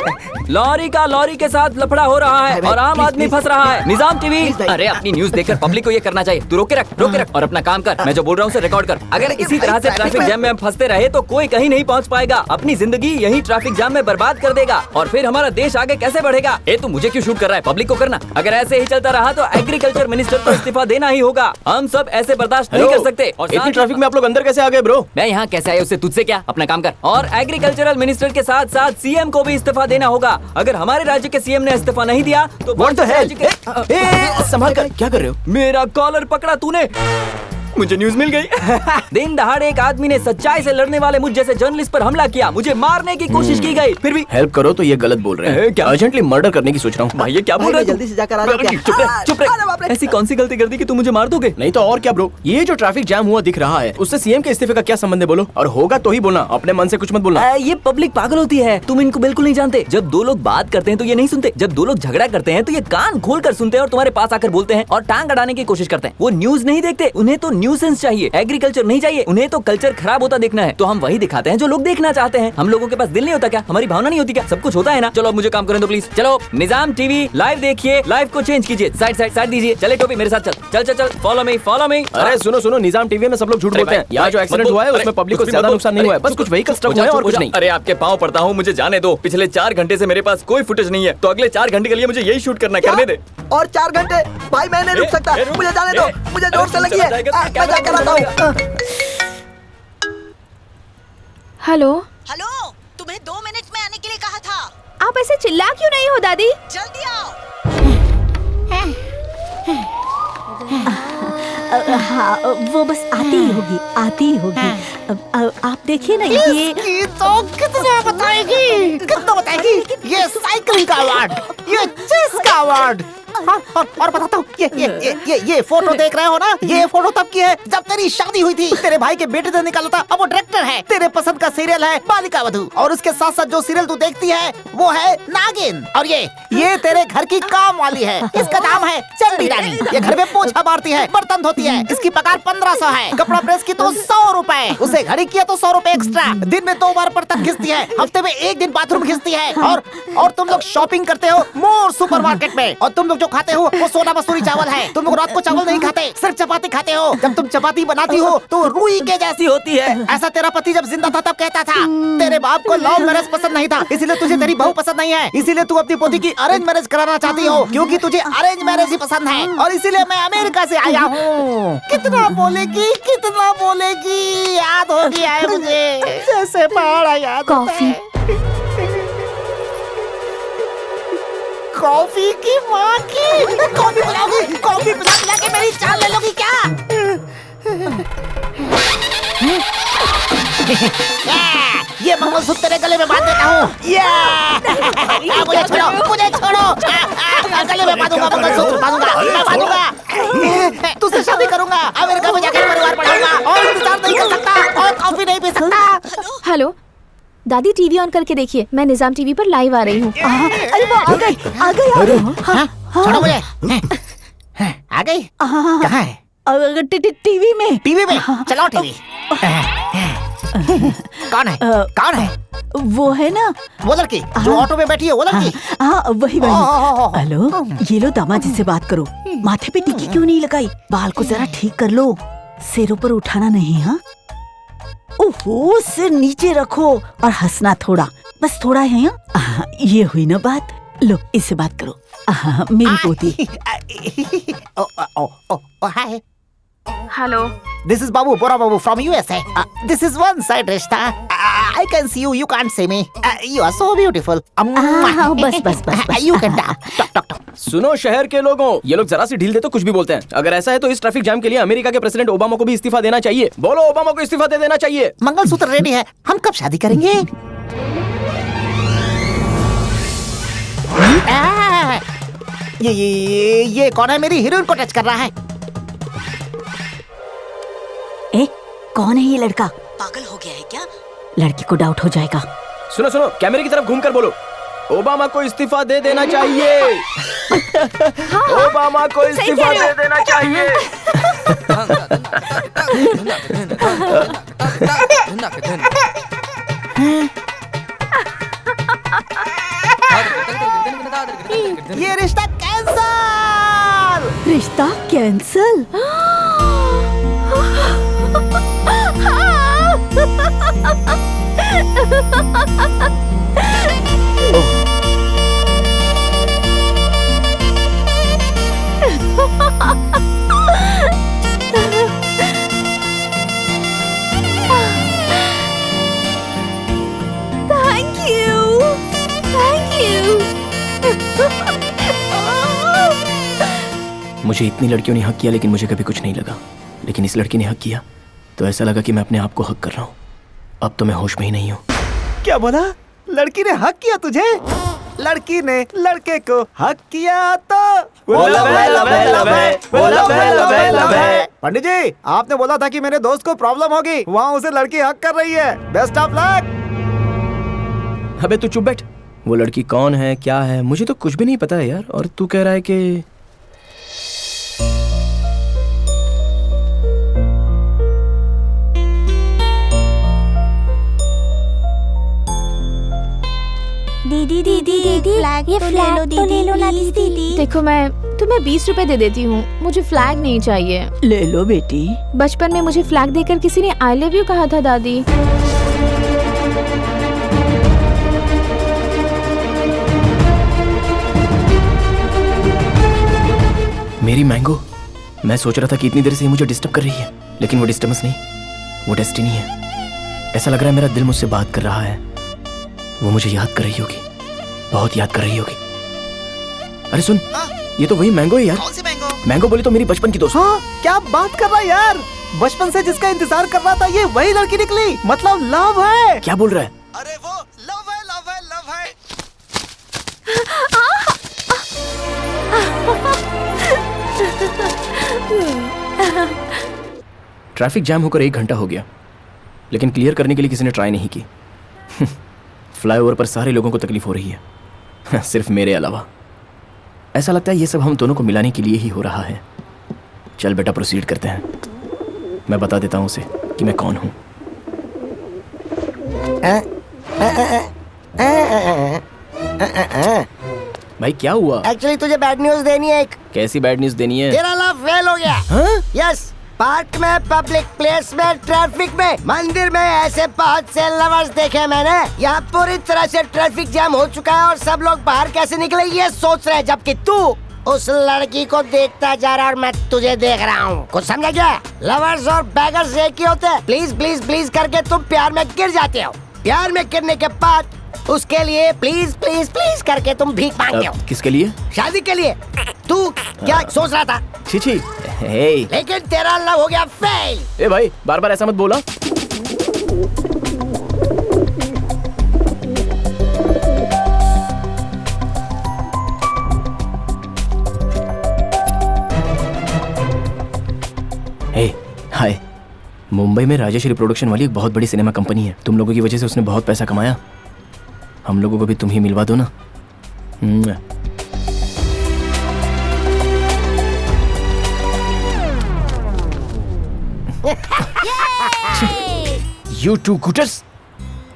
लॉरी के साथ लफड़ा हो रहा है और आम आदमी फंस रहा है। निजाम टीवी, अरे अपनी न्यूज देखकर पब्लिक को ये करना चाहिए। तू रोके रख और अपना काम कर। मैं जो बोल रहा हूँ उसे रिकॉर्ड कर। अगर इसी तरह से ट्रैफिक जैम में हम फंसते रहे तो कोई कहीं नहीं पहुँच पाएगा। अपनी जिंदगी यही ट्रैफिक जाम में बर्बाद कर देगा और फिर हमारा देश आगे कैसे बढ़ेगा? ए, तू मुझे क्यों शूट कर रहा है? पब्लिक को करना। अगर ऐसे ही चलता रहा तो एग्रीकल्चर मिनिस्टर को इस्तीफा देना ही होगा। हम सब ऐसे बर्दाश्त नहीं कर सकते। और इतनी ट्रैफिक में आप लोग अंदर कैसे आ गए ब्रो? मैं यहाँ कैसे आया उससे तुझसे क्या? अपना काम कर। और एग्रीकल्चरल मिनिस्टर के साथ साथ CM को भी इस्तीफा देना होगा। अगर हमारे राज्य के CM ने इस्तीफा नहीं दिया तो What the hell? संभाल कर, क्या कर रहे हो? मेरा कॉलर पकड़ा तूने। मुझे न्यूज मिल गई। दिन दहाड़े एक आदमी ने सच्चाई से लड़ने वाले मुझ जैसे जर्नलिस्ट पर हमला किया। मुझे मारने की कोशिश की गई, फिर भी हेल्प करो तो ये गलत बोल रहे हैं। क्या अर्जेंटली मर्डर करने की सोच रहा हूँ। भाई ये क्या बोल रहा है? जल्दी से जाकर आ जाओ। क्या? चुप रहे। ऐसी कौन सी गलती कर दी कि तुम मुझे मार दोगे? नहीं तो और क्या ब्रो। ये जो ट्रैफिक जैम हुआ दिख रहा है उससे CM के इस्तीफे का क्या संबंध है? बोलो। और होगा तो ही बोलना, अपने मन से कुछ मत बोलना। ये पब्लिक पागल होती है, तुम इनको बिल्कुल नहीं जानते। जब दो लोग बात करते हैं तो ये नहीं सुनते। जब दो लोग झगड़ा करते हैं तो ये कान खोल कर सुनते हैं और तुम्हारे पास आकर बोलते हैं और टांग अड़ाने की कोशिश करते हैं। वो न्यूज नहीं देखते, उन्हें तो न्यूसेंस चाहिए। एग्रीकल्चर नहीं चाहिए, उन्हें तो कल्चर खराब होता देखना है। तो हम वही दिखाते हैं जो लोग देखना चाहते हैं। हम लोगों के पास दिल नहीं होता क्या? हमारी भावना नहीं होती क्या? सब कुछ होता है ना। चलो अब मुझे काम करने दो प्लीज। चलो निजाम टीवी लाइव देखिए, लाइव को चेंज कीजिए। साइड दीजिए। चले टोपी मेरे साथ चल। Follow me. अरे सुनो, निजाम टीवी में सब लोग झूठ बोलते हैं। यहाँ जो एक्सीडेंट हुआ है उसमें पब्लिक को ज्यादा नुकसान नहीं हुआ है, बस कुछ व्हीकल स्ट्रक हुआ है और कुछ नहीं। अरे आपके पाँव पड़ता हूँ, मुझे जाने दो। पिछले 4 घंटे से मेरे पास कोई फुटेज नहीं है, तो अगले 4 घंटे के लिए मुझे यही शूट करना। करने दे। और 4 घंटे? भाई मैं नहीं रुक सकता, मुझे जाने दो। मुझे जोर से लगी है, मैं जाकर आता हूँ। हेलो, तुम्हें 2 मिनट में आने के लिए कहा था। आप ऐसे चिल्ला क्यों नहीं हो दादी? जल्दी आओ। हाँ, वो बस आती ही होगी। आप देखिए ना, ये तो कितना बताएगी? ये साइकिलिंग का अवार्ड, ये चेस का अवार्ड। हाँ, और बताता हूँ, ये फोटो देख रहे हो ना? ये फोटो तब की है जब तेरी शादी हुई थी। तेरे भाई के बेटे ने निकाला था, अब वो डायरेक्टर है। तेरे पसंद का सीरियल है बालिका वधू, और उसके साथ साथ जो सीरियल तू देखती है वो है नागिन। और ये तेरे घर की काम वाली है, इसका नाम है चंडी रानी। ये घर में पोछा मारती है, बर्तन धोती है। इसकी पगार 1500 है। कपड़ा प्रेस की तो 100 रुपए, उसे घड़ी किया तो 100 रुपए एक्स्ट्रा। दिन में 2 बार बर्तन घिसती है, हफ्ते में 1 दिन बाथरूम घिसती है। और तुम लोग शॉपिंग करते हो मोर सुपरमार्केट में, और तुम लोग जो खाते हो वो सोना मसूरी चावल है। तुम लोग रात को चावल नहीं खाते, सिर्फ चपाती खाते हो। जब तुम चपाती बनाती हो तो रुई के जैसी होती है। ऐसा तेरा पति जब जिंदा था तब कहता था। तेरे बाप को लव मैरिज पसंद नहीं था, इसीलिए तुझे तेरी बहू पसंद नहीं है। इसीलिए तू अपनी पोती की अरेंज मैरिज कराना चाहती हो, क्योंकि तुझे अरेंज मैरिज ही पसंद है। और इसीलिए मैं अमेरिका से आया हूँ। कितना बोलेगी? याद हो गया है मुझे, जैसे पहाड़ याद होता है। कॉफी की माँ की। कॉफी पिलाओगी? कॉफी पिला के मेरी जान ले लोगी क्या? ये मंगलसूत्र तेरे गले में बांध देता हूँ। मुझे छोड़ो। गले में बांधूंगा, मंगलसूत्र बांधूंगा। तुझसे शादी करूंगा, अमेरिका में जाकर परिवार बढ़ाऊंगा। हेलो दादी, टीवी ऑन करके देखिए, मैं निजाम टीवी पर लाइव आ रही हूँ। अरे वो आ गई आ गई। छोड़ो मुझे। आ गई? कहाँ है? टीवी में। टीवी में? चलाओ टीवी। कौन है? कौन है? वो है ना वो लड़की जो ऑटो में बैठी है, वो लड़की। हाँ वही वही। हेलो, ये लो दामाद जी से बात करो। माथे पे टिक्की क्यों नहीं लगाई? बाल को जरा ठीक कर लो, सिर ऊपर उठाना नहीं। हाँ ओहो, सिर नीचे रखो और हंसना थोड़ा, बस थोड़ा है। ये हुई ना बात। लो इससे बात करो। मेरी पोती। Hi. Hello, This is Babu, Bora Babu from USA. This is one side Rishta. I can see you, you can't see me. You are so beautiful. बस बस बस। You can talk. सुनो शहर के लोगों, ये लोग जरा सी ढील दे तो कुछ भी बोलते हैं। अगर ऐसा है तो इस ट्रैफिक जाम के लिए अमेरिका के प्रेसिडेंट ओबामा को भी इस्तीफा देना चाहिए। बोलो, ओबामा को इस्तीफा दे देना चाहिए। मंगलसूत्र रेडी है, हम कब शादी करेंगे? ये कौन है? मेरी हीरोइन को टच कर रहा है। कौन है ये लड़का? पागल हो गया है क्या? लड़की को डाउट हो जाएगा। सुनो सुनो, कैमरे की तरफ घूमकर बोलो, ओबामा को इस्तीफा दे देना चाहिए। ओबामा को इस्तीफा दे देना चाहिए। ये रिश्ता कैंसल। रिश्ता कैंसल? Thank you. मुझे इतनी लड़कियों ने हक किया लेकिन मुझे कभी कुछ नहीं लगा, लेकिन इस लड़की ने हक किया तो ऐसा लगा कि मैं अपने आप को हक कर रहा हूँ। अब तो मैं होश में ही नहीं हूँ। क्या बोला? लड़की ने हक किया तुझे? लड़की ने लड़के को हक किया तो पंडित जी, आपने बोला था कि मेरे दोस्त को प्रॉब्लम होगी, वहाँ उसे लड़की हक कर रही है। Best of luck. अबे तू चुप बैठ। वो लड़की कौन है, क्या है, मुझे तो कुछ भी नहीं पता है यार। और तू कह रहा है कि दीदी ये फ्लैग तो ले लो ना दीदी। देखो, मैं तुम्हें 20 रुपए दे देती हूँ, मुझे फ्लैग नहीं चाहिए। ले लो बेटी। बचपन में मुझे फ्लैग देकर किसी ने आई लव यू कहा था दादी। मेरी मैंगो, मैं सोच रहा था कि इतनी देर से ये मुझे डिस्टर्ब कर रही है, लेकिन वो डिस्टर्बेंस नहीं, वो डेस्टिनी है। ऐसा लग रहा है मेरा दिल मुझसे बात कर रहा है। वो मुझे याद कर रही होगी, बहुत याद कर रही होगी। अरे सुन, ये तो वही मैंगो है यार। कौन सी मैंगो? मैंगो बोली तो मेरी बचपन की दोस्त। हाँ, क्या बात कर रहा है यार? बचपन से जिसका इंतजार कर रहा था ये वही लड़की निकली। मतलब लव है। क्या बोल रहा है? अरे वो लव है, लव है, लव है। ट्रैफिक जैम होकर 1 घंटा हो गया, लेकिन क्लियर करने के लिए किसी ने ट्राई नहीं की। फ्लाईओवर पर सारे लोगों को तकलीफ हो रही है, सिर्फ मेरे अलावा। ऐसा लगता है ये सब हम दोनों को मिलाने के लिए ही हो रहा है। चल बेटा, प्रोसीड करते हैं। मैं बता देता हूँ उसे कि मैं कौन हूँ। भाई क्या हुआ? एक्चुअली तुझे बैड न्यूज देनी है। एक कैसी बैड न्यूज देनी है? तेरा लव फेल हो गया। हाँ? यस, पार्क में, पब्लिक प्लेस में, ट्रैफिक में, मंदिर में, ऐसे बहुत से लवर्स देखे मैंने। यहाँ पूरी तरह से ट्रैफिक जाम हो चुका है और सब लोग बाहर कैसे निकले ये सोच रहे हैं, जबकि तू उस लड़की को देखता जा रहा और मैं तुझे देख रहा हूँ। कुछ समझा क्या? लवर्स और बैगर्स एक ही होते हैं। प्लीज प्लीज प्लीज करके तुम प्यार में गिर जाते हो। प्यार में गिरने के बाद उसके लिए प्लीज प्लीज प्लीज करके तुम भीख मांगते हो। किसके लिए? शादी के लिए। तू क्या सोच रहा था? छी, हे। लेकिन तेरा लव हो गया फेल। ए भाई, बार बार ऐसा मत बोला। हे, हाय, मुंह मुंबई में राजेश्वरी प्रोडक्शन वाली एक बहुत बड़ी सिनेमा कंपनी है। तुम लोगों की वजह से उसने बहुत पैसा कमाया। हम लोगों को भी तुम ही मिलवा दो ना। You two gutters!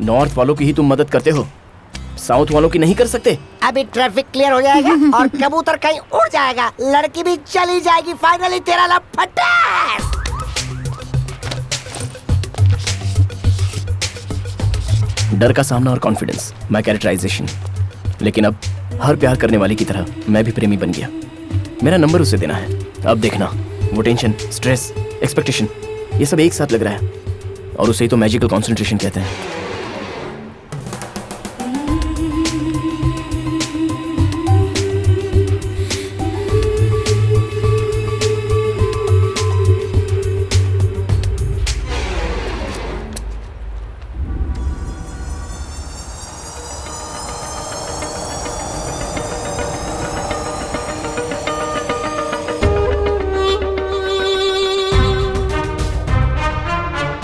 नॉर्थ वालों की ही तुम मदद करते हो, साउथ वालों की नहीं कर सकते। अभी ट्रैफिक क्लियर हो जाएगा और कबूतर कहीं उड़ जाएगा, लड़की भी चली जाएगी, फाइनली तेरा लव फटास। डर का सामना और कॉन्फिडेंस, माय कैरेक्टराइजेशन। लेकिन अब हर प्यार करने वाली की तरह मैं भी प्रेमी बन गया। मेरा नंबर उसे देना है। अब देखना, वो टेंशन, स्ट्रेस, एक्सपेक्टेशन, ये सब एक साथ लग रहा है, और उसे ही तो मैजिकल कॉन्सेंट्रेशन कहते हैं।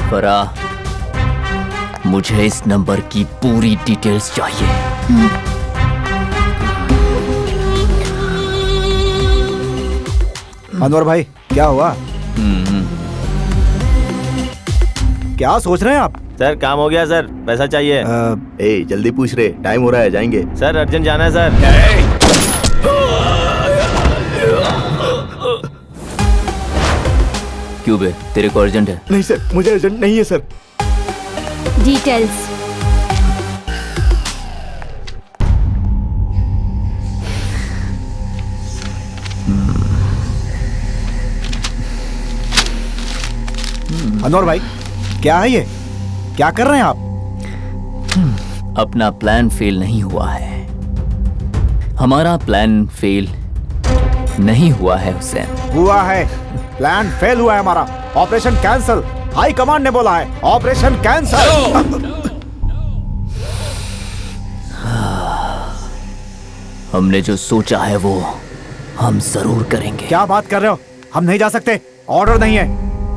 फराह, मुझे इस नंबर की पूरी डिटेल्स चाहिए। अनवर भाई, क्या हुआ? क्या सोच रहे हैं आप? सर काम हो गया सर, पैसा चाहिए। जल्दी पूछ रहे, टाइम हो रहा है, जाएंगे। सर अर्जेंट जाना है सर। क्यों बे, तेरे को अर्जेंट है? नहीं सर, मुझे अर्जेंट नहीं है सर। डिटेल्स। अनवर भाई, क्या है ये? क्या कर रहे हैं आप? अपना प्लान फेल नहीं हुआ है। हमारा प्लान फेल नहीं हुआ है हुसैन। हुआ है, प्लान फेल हुआ है हमारा। ऑपरेशन कैंसल, हाई कमांड ने बोला है ऑपरेशन कैंसल। हमने जो सोचा है वो हम जरूर करेंगे। क्या बात कर रहे हो? हम नहीं जा सकते, ऑर्डर नहीं है।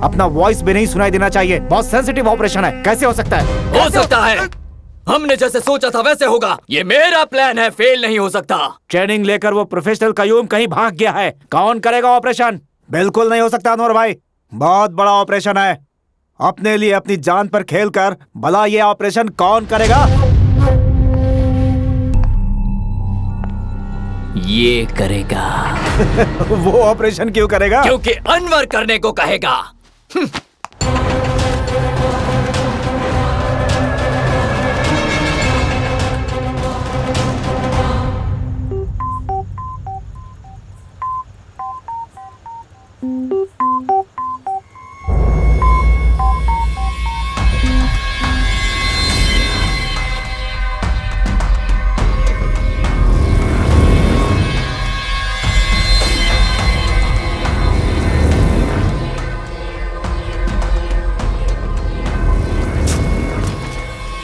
अपना वॉइस भी नहीं सुनाई देना चाहिए, बहुत सेंसिटिव ऑपरेशन है। कैसे हो सकता है? हो सकता है, हमने जैसे सोचा था वैसे होगा। ये मेरा प्लान है, फेल नहीं हो सकता। ट्रेनिंग लेकर वो प्रोफेशनल कयूम कहीं भाग गया है। कौन करेगा ऑपरेशन? बिल्कुल नहीं हो सकता अनवर भाई, बहुत बड़ा ऑपरेशन है। अपने लिए अपनी जान पर खेलकर भला ये ऑपरेशन कौन करेगा? ये करेगा। वो ऑपरेशन क्यों करेगा? क्योंकि अनवर करने को कहेगा।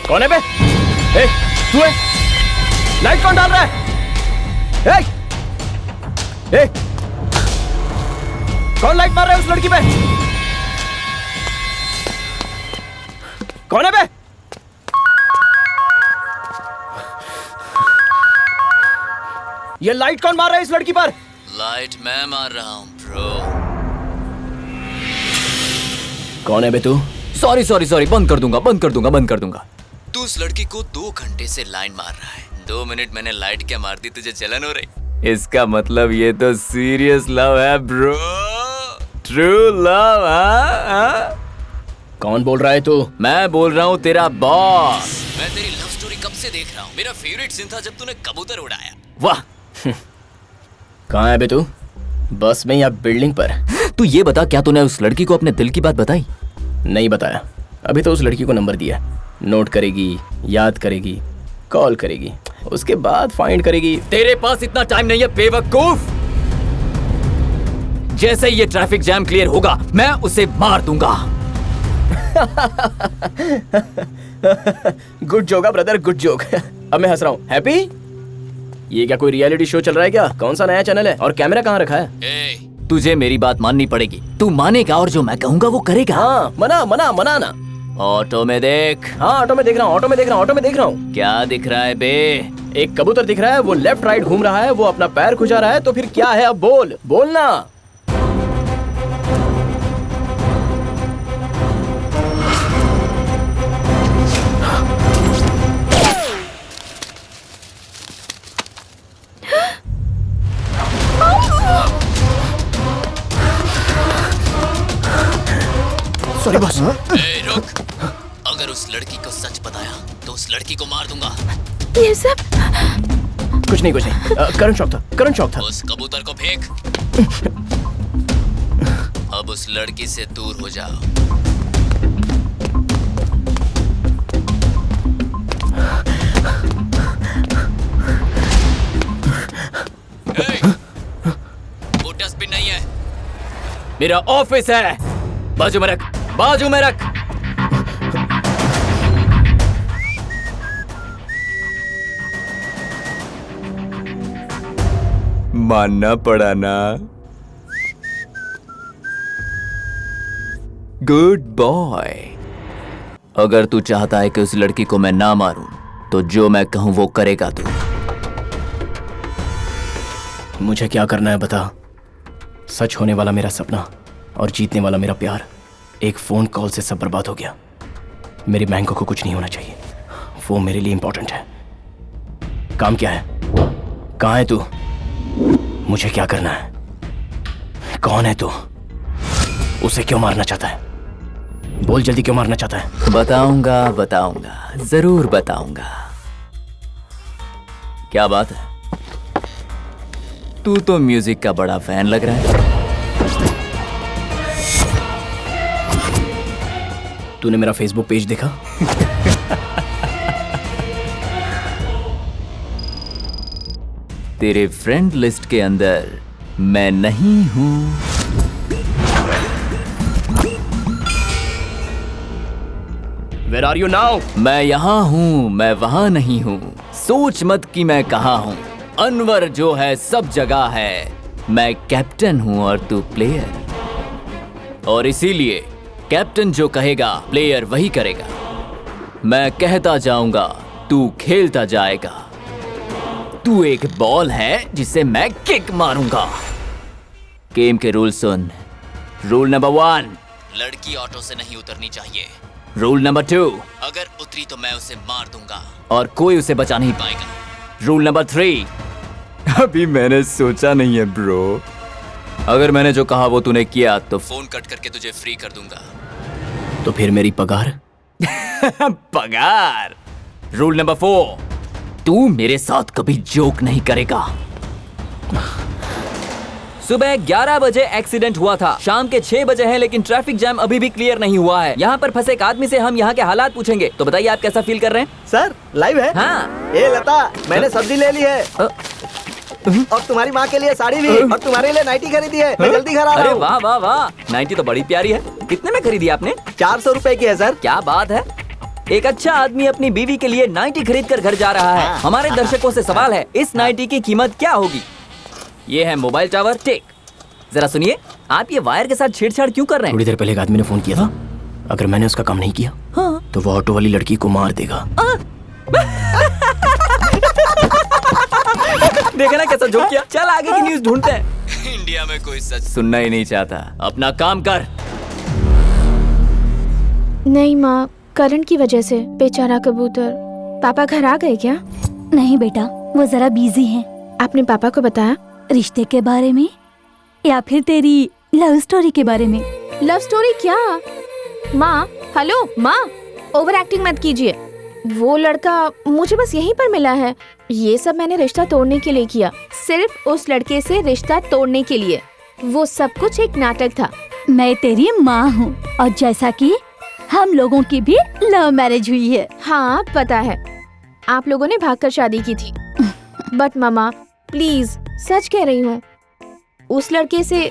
कौन है बे? तू है? लाइट कौन डाल रहा है? कौन लाइट मार रहा है उस लड़की पे? कौन है बे? ये लाइट कौन मार रहा है इस लड़की पर? लाइट मैं मार रहा हूँ ब्रो। कौन है बे तू? सॉरी, बंद कर दूंगा। तू उस लड़की को 2 घंटे से लाइन मार रहा है। 2 मिनट मैंने लाइट क्या मार दी, तुझे जलन हो रही? इसका मतलब ये तो सीरियस लव है ब्रो, ट्रू लव। कौन बोल रहा है तू? मैं बोल रहा हूँ तेरा बॉस। मैं तेरी लव स्टोरी कब से देख रहा हूँ। मेरा फेवरेट सीन था जब तूने कबूतर उड़ाया। वाह। कहाँ है बे तू? बस में या बिल्डिंग पर? तू ये बता, क्या तूने उस लड़की को अपने दिल की बात बताई? नहीं बताया। अभी तो उस लड़की को नंबर दिया, नोट करेगी, याद करेगी, कॉल करेगी, उसके बाद फाइंड करेगी। तेरे पास इतना टाइम नहीं है बेवकूफ। जैसे ये ट्रैफिक जैम क्लियर होगा मैं उसे मार दूंगा। Good joke brother, good joke. अब मैं हंस रहा हूँ। हैप्पी? ये क्या कोई रियलिटी शो चल रहा है क्या? कौन सा नया चैनल है और कैमरा कहाँ रखा है? तुझे मेरी बात माननी पड़ेगी। तू मानेगा और जो मैं कहूँगा वो करेगा। हाँ, मना मना मना ना। ऑटो में देख। हाँ, ऑटो में देख रहा हूँ, ऑटो में देख रहा हूँ, ऑटो में देख रहा हूँ। क्या दिख रहा है बे? एक कबूतर दिख रहा है, वो लेफ्ट राइट घूम रहा है, वो अपना पैर खुजा रहा है। तो फिर क्या है, अब बोल, बोलना। Sorry boss. रुक, अगर उस लड़की को सच बताया तो उस लड़की को मार दूंगा। ये सब कुछ नहीं, कुछ नहीं। करंट शॉक था। उस कबूतर को फेंक। अब उस लड़की से दूर हो जाओ। वो डस्टबिन नहीं है, मेरा ऑफिस है। बाजू में रख, बाजू में रख। मानना पड़ा ना। Good boy. अगर तू चाहता है कि उस लड़की को मैं ना मारूं, तो जो मैं कहूं वो करेगा तू। मुझे क्या करना है बता। सच होने वाला मेरा सपना और जीतने वाला मेरा प्यार एक फोन कॉल से सब बर्बाद हो गया। मेरी मैंगो को कुछ नहीं होना चाहिए, वो मेरे लिए इंपॉर्टेंट है। काम क्या है, कहाँ है तू, मुझे क्या करना है, कौन है तू, उसे क्यों मारना चाहता है, बोल जल्दी, क्यों मारना चाहता है। बताऊंगा, जरूर बताऊंगा। क्या बात है, तू तो म्यूजिक का बड़ा फैन लग रहा है। तूने मेरा फेसबुक पेज देखा? तेरे फ्रेंड लिस्ट के अंदर मैं नहीं हूं। Where are you now? मैं यहां हूं, मैं वहां नहीं हूं। सोच मत कि मैं कहां हूं। अनवर जो है सब जगह है। मैं कैप्टन हूं और तू प्लेयर, और इसीलिए कैप्टन जो कहेगा प्लेयर वही करेगा। मैं कहता जाऊंगा, तू खेलता जाएगा। तू एक बॉल है जिसे मैं किक मारूंगा। गेम के रूल सुन। रूल नंबर 1, लड़की ऑटो से नहीं उतरनी चाहिए। रूल नंबर 2, अगर उतरी तो मैं उसे मार दूंगा और कोई उसे बचा नहीं पाएगा। रूल नंबर 3, अभी मैंने सोचा नहीं है ब्रो। अगर मैंने जो कहा वो तूने किया तो फोन कट करके तुझे फ्री कर दूंगा। तो फिर मेरी पगार? पगार। रूल नंबर 4, तू मेरे साथ कभी जोक नहीं करेगा। सुबह 11 बजे एक्सीडेंट हुआ था, शाम के 6 बजे है, लेकिन ट्रैफिक जैम अभी भी क्लियर नहीं हुआ है। यहाँ पर फंसे एक आदमी से हम यहाँ के हालात पूछेंगे। तो बताइए आप कैसा फील कर रहे हैं? सर लाइव है? हाँ। ए लता, मैंने सब्जी ले ली है और तुम्हारी माँ के लिए साड़ी भी और तुम्हारे लिए नाइटी खरीदी है। मैं जल्दी घर आ रहा अरे हूँ। वाह वाह वाह, नाइटी तो बड़ी प्यारी है। कितने में खरीदी आपने? 400 रुपए की है सर। क्या बात है, एक अच्छा आदमी अपनी बीवी के लिए नाइटी खरीद कर घर जा रहा है। हमारे दर्शकों से सवाल है, इस नाइटी की कीमत क्या होगी? ये है मोबाइल टावर टेक। जरा सुनिए, आप ये वायर के साथ छेड़छाड़ क्यों कर रहे हैं? थोड़ी देर पहले एक आदमी ने फोन किया था, अगर मैंने उसका काम नहीं किया तो वो ऑटो वाली लड़की को मार देगा। देखा ना कैसा जोक किया। चल आगे की न्यूज़ ढूंढते हैं। इंडिया में कोई सच सुनना ही नहीं चाहता। अपना काम कर। नहीं माँ, करंट की वजह से बेचारा कबूतर। पापा घर आ गए क्या? नहीं बेटा, वो जरा बिजी हैं। आपने पापा को बताया? रिश्ते के बारे में या फिर तेरी लव स्टोरी के बारे में? लव स्टोरी क्या? माँ, हेलो माँ, ओवर एक्टिंग मत कीजिए। वो लड़का मुझे बस यहीं पर मिला है। ये सब मैंने रिश्ता तोड़ने के लिए किया, सिर्फ उस लड़के से रिश्ता तोड़ने के लिए। वो सब कुछ एक नाटक था। मैं तेरी माँ हूँ और जैसा कि हम लोगों की भी लव मैरिज हुई है। हाँ पता है, आप लोगों ने भागकर शादी की थी। बट मामा प्लीज, सच कह रही हूँ, उस लड़के से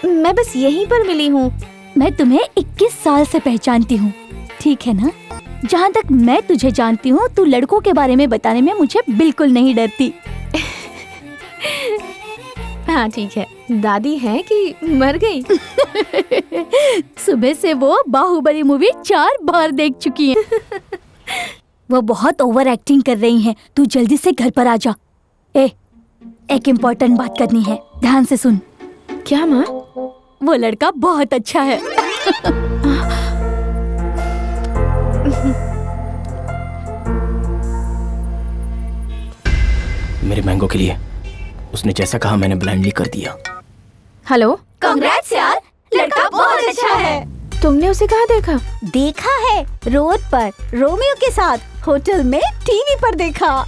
मैं बस यहीं पर मिली हूँ। मैं तुम्हें 21 साल से पहचानती हूँ, ठीक है ना? जहाँ तक मैं तुझे जानती हूँ, तू लड़कों के बारे में बताने में मुझे बिल्कुल नहीं डरती। हाँ ठीक है। दादी है कि मर गई? सुबह से वो बाहुबली मूवी 4 बार देख चुकी है। वो बहुत ओवर एक्टिंग कर रही हैं। तू जल्दी से घर पर आ जा। एक इम्पोर्टेंट बात करनी है, ध्यान से सुन। क्या माँ? वो लड़का बहुत अच्छा है। मेरे मैंगो के लिए उसने जैसा कहा मैंने ब्लाइंडली कर दिया। हेलो, कांग्रेट्स यार, लड़का बहुत अच्छा है। तुमने उसे कहाँ देखा? देखा है रोड पर, रोमियो के साथ, होटल में, टीवी पर देखा।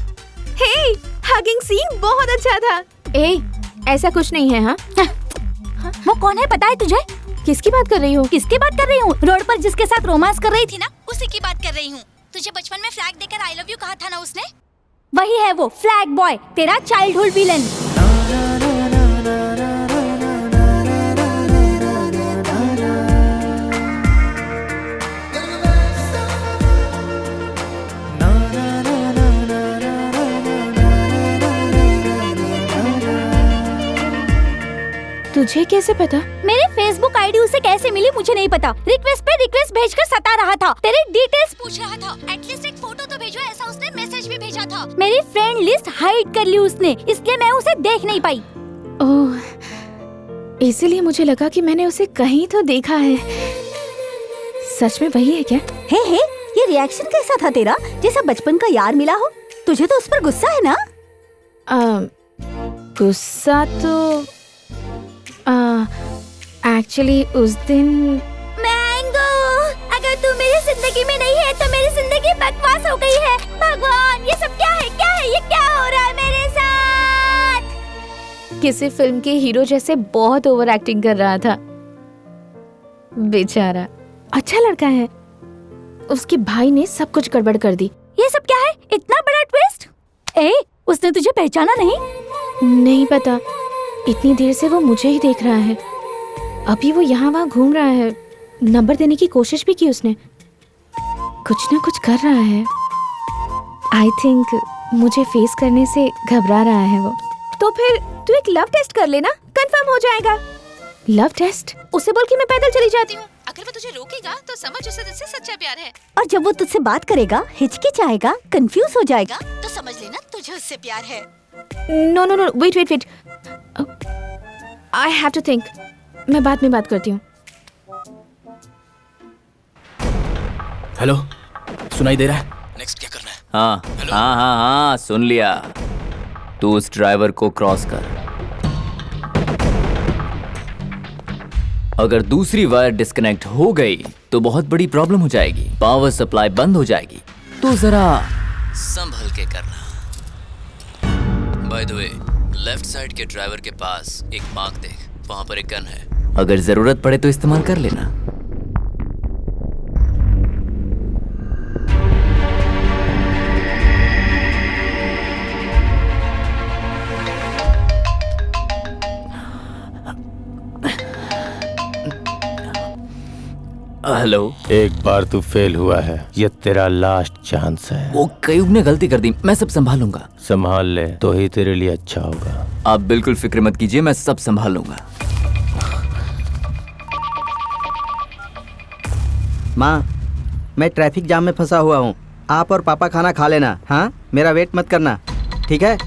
हे, हगिंग सीन बहुत अच्छा था। ऐसा कुछ नहीं है। हाँ, वो कौन है पता है तुझे? किसकी बात कर रही हो? किसकी बात कर रही हूँ? रोड पर जिसके साथ रोमांस कर रही थी ना, उसी की बात कर रही हूँ। तुझे बचपन में फ्लैग देकर आई लव यू कहा था ना उसने? वही है वो फ्लैग बॉय, तेरा चाइल्डहुड विलन। तुझे कैसे पता? मेरे फेसबुक आईडी उसे कैसे मिली मुझे नहीं पता। रिक्वेस्ट पे रिक्वेस्ट भेजकर सता रहा था, तेरे डिटेल्स पूछ रहा था। एटलीस्ट एक फोटो तो भेजो, ऐसा उसने मैसेज भी भेजा था। मेरी फ्रेंड लिस्ट हाइड कर ली उसने, इसलिए मैं उसे देख नहीं पाई। ओह, इसीलिए मुझे लगा कि मैंने उसे कहीं तो देखा है। सच में वही है क्या? हे, ये रिएक्शन कैसा था तेरा? जैसा बचपन का यार मिला हो। तुझे तो उस पर गुस्सा है ना? गुस्सा तो एक्चुअली उस दिन। मैंगो, अगर तू मेरी जिंदगी में नहीं है तो मेरी जिंदगी बकवास हो गई है। भगवान, ये सब क्या है? क्या है ये? क्या हो रहा है मेरे साथ? किसी फिल्म के हीरो जैसे बहुत ओवर एक्टिंग कर रहा था। बेचारा, अच्छा लड़का है। उसके भाई ने सब कुछ गड़बड़ कर दी। ये सब क्या है? इतना बड़ा ट्विस्ट? उसने तुझे पहचाना नहीं? नहीं पता, इतनी देर से वो मुझे ही देख रहा है। अभी वो यहाँ वहाँ घूम रहा है। नंबर देने की कोशिश भी की उसने। कुछ ना कुछ कर रहा है। आई थिंक मुझे फेस करने से घबरा रहा है वो। तो फिर तू एक लव टेस्ट कर लेना, कंफर्म हो जाएगा। Love test? उसे बोल कि मैं पैदल चली जाती हूँ। अगर वो तुझे रोकेगा तो समझ उसे तुझसे सच्चा प्यार है। और जब वो तुझसे बात करेगा, हिचकिचाएगा, कंफ्यूज हो जाएगा, तो समझ लेना तुझे उससे प्यार है। No, wait. I have to think. मैं बाद में बात करती हूँ। हेलो, सुनाई दे रहा है? नेक्स्ट क्या करना है? हाँ, सुन लिया। तू उस ड्राइवर को क्रॉस कर। अगर दूसरी वायर डिस्कनेक्ट हो गई तो बहुत बड़ी प्रॉब्लम हो जाएगी। पावर सप्लाई बंद हो जाएगी। तो जरा संभल के करना। By the way, left side के ड्राइवर के पास एक मार्क देख, वहां पर एक गन है। अगर जरूरत पड़े तो इस्तेमाल कर लेना। हेलो, एक बार तू फेल हुआ है, ये तेरा लास्ट चांस है। वो कयूब ने गलती कर दी, मैं सब संभालूंगा। संभाल ले तो ही तेरे लिए अच्छा होगा। आप बिल्कुल फिक्र मत कीजिए, मैं सब संभाल लूंगा। माँ, मैं ट्रैफिक जाम में फंसा हुआ हूँ। आप और पापा खाना खा लेना। हाँ, मेरा वेट मत करना, ठीक है?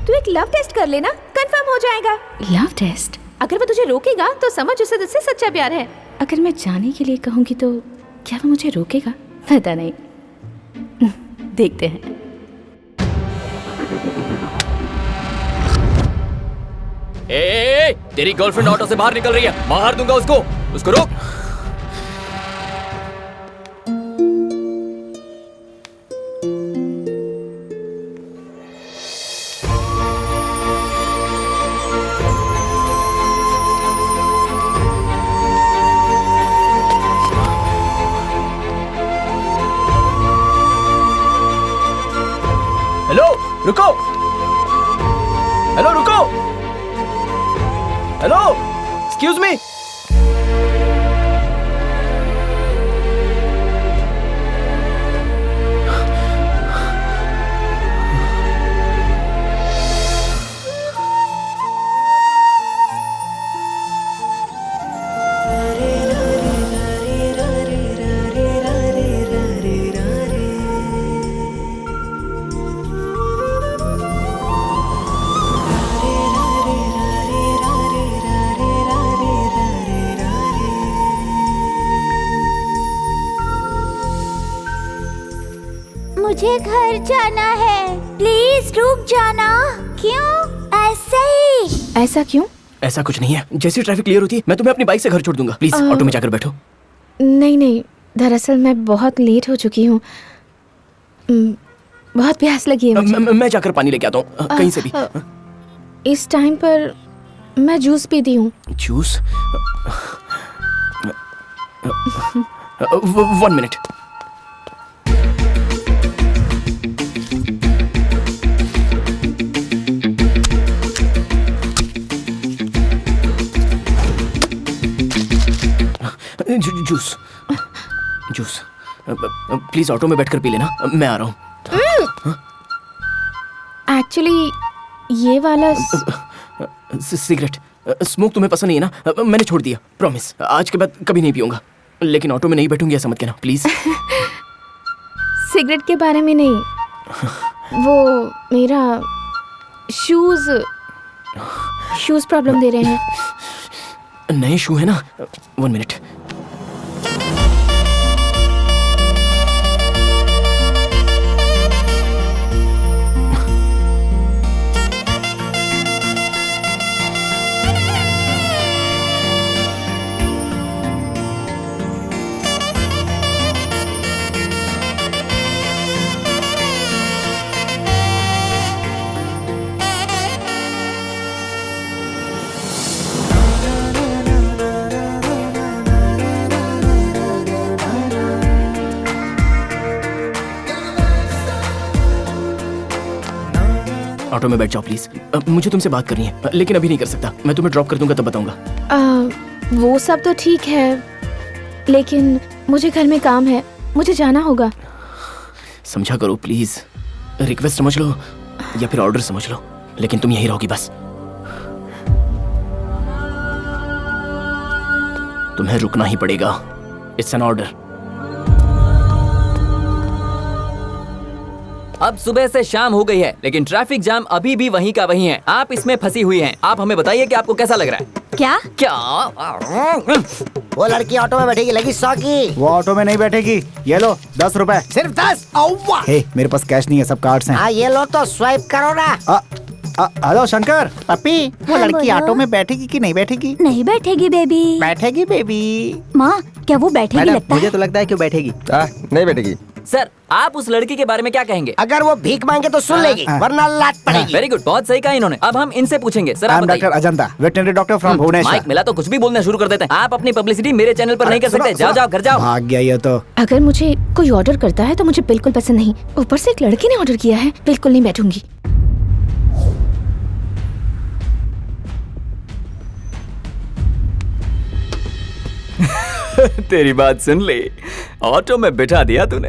तू एक लव टेस्ट कर लेना, कंफर्म हो जाएगा। Love test? अगर वो तुझे रोकेगा तो समझ उसे तुझसे सच्चा प्यार है। अगर मैं जाने के लिए कहूंगी तो क्या वो मुझे रोकेगा? पता नहीं, देखते हैं। तेरी गर्लफ्रेंड ऑटो से बाहर निकल रही है, मार दूंगा उसको रोक। हेलो, रुको, हेलो रुको, हेलो, एक्सक्यूज मी। मुझे घर जाना है, प्लीज रुक जाना। क्यों ऐसे ही? ऐसा क्यों? ऐसा कुछ नहीं है, जैसी ट्रैफिक क्लियर होती है मैं तुम्हें अपनी बाइक से घर छोड़ दूंगा। प्लीज ऑटो में जाकर बैठो। नहीं नहीं, दरअसल मैं बहुत लेट हो चुकी हूँ, बहुत प्यास लगी है मुझे। मैं जाकर पानी लेके आता हूँ कहीं से भी। इस टाइम पर मैं जूस पीती हूँ। Juice? 1 minute. Juice juice please auto में बैठकर पी लेना, मैं आ रहा हूँ। एक्चुअली ये वाला सिगरेट स्मोक तुम्हें पसंद नहीं है ना? मैंने छोड़ दिया, प्रॉमिस। आज के बाद कभी नहीं पीऊंगा, लेकिन ऑटो में नहीं बैठूंगी ऐसा मत कहना प्लीज। सिगरेट के बारे में नहीं, वो मेरा शूज प्रॉब्लम दे रहे हैं। नए शू है ना? 1 मिनट। ऑटो में बैठ जाओ प्लीज, मुझे तुमसे बात करनी है, लेकिन अभी नहीं कर सकता। मैं तुम्हें ड्रॉप कर दूंगा तब बताऊंगा। वो सब तो ठीक है, लेकिन मुझे घर में काम है, मुझे जाना होगा। समझा करो प्लीज, रिक्वेस्ट समझ लो या फिर ऑर्डर समझ लो, लेकिन तुम यहीं रहोगी बस। तुम्हें रुकना ही पड़ेगा, इट्स एन ऑर्डर। अब सुबह से शाम हो गई है, लेकिन ट्रैफिक जाम अभी भी वहीं का वहीं है। आप इसमें फंसी हुई हैं। आप हमें बताइए कि आपको कैसा लग रहा है? क्या? वो लड़की ऑटो में बैठेगी, लगी 100 की। वो ऑटो में नहीं बैठेगी। ये लो 10 रुपए। सिर्फ 10? हे, मेरे पास कैश नहीं है, सब कार्ड्स हैं। हाँ ये लो तो स्वाइप करो ना। हेलो शंकर। पप्पी, वो हाँ, लड़की बोलो। ऑटो में बैठेगी कि नहीं बैठेगी? नहीं बैठेगी बेबी। बैठेगी बेबी। माँ, क्या वो बैठेगी लगता है? मुझे तो लगता है कि वो बैठेगी। नहीं बैठेगी। सर, आप उस लड़की के बारे में क्या कहेंगे? अगर वो भीख मांगे तो सुन लेगी, वरना लात पड़ेगी। वेरी गुड, बहुत सही कहा इन्होंने। अब हम इनसे पूछेंगे। सर आप doctor Ajanta, veterinary doctor from Bhubaneswar. Mic मिला तो कुछ भी बोलना शुरू कर देते हैं। आप अपनी पब्लिसिटी मेरे चैनल पर नहीं कर सकते। जाओ जाओ घर जाओ। भाग गया ये तो। अगर मुझे कोई ऑर्डर करता है तो मुझे बिल्कुल पसंद नहीं, ऊपर से एक लड़की ने ऑर्डर किया है, बिल्कुल नहीं बैठूंगी। तेरी बात सुन ली, ऑटो में बिठा दिया तूने।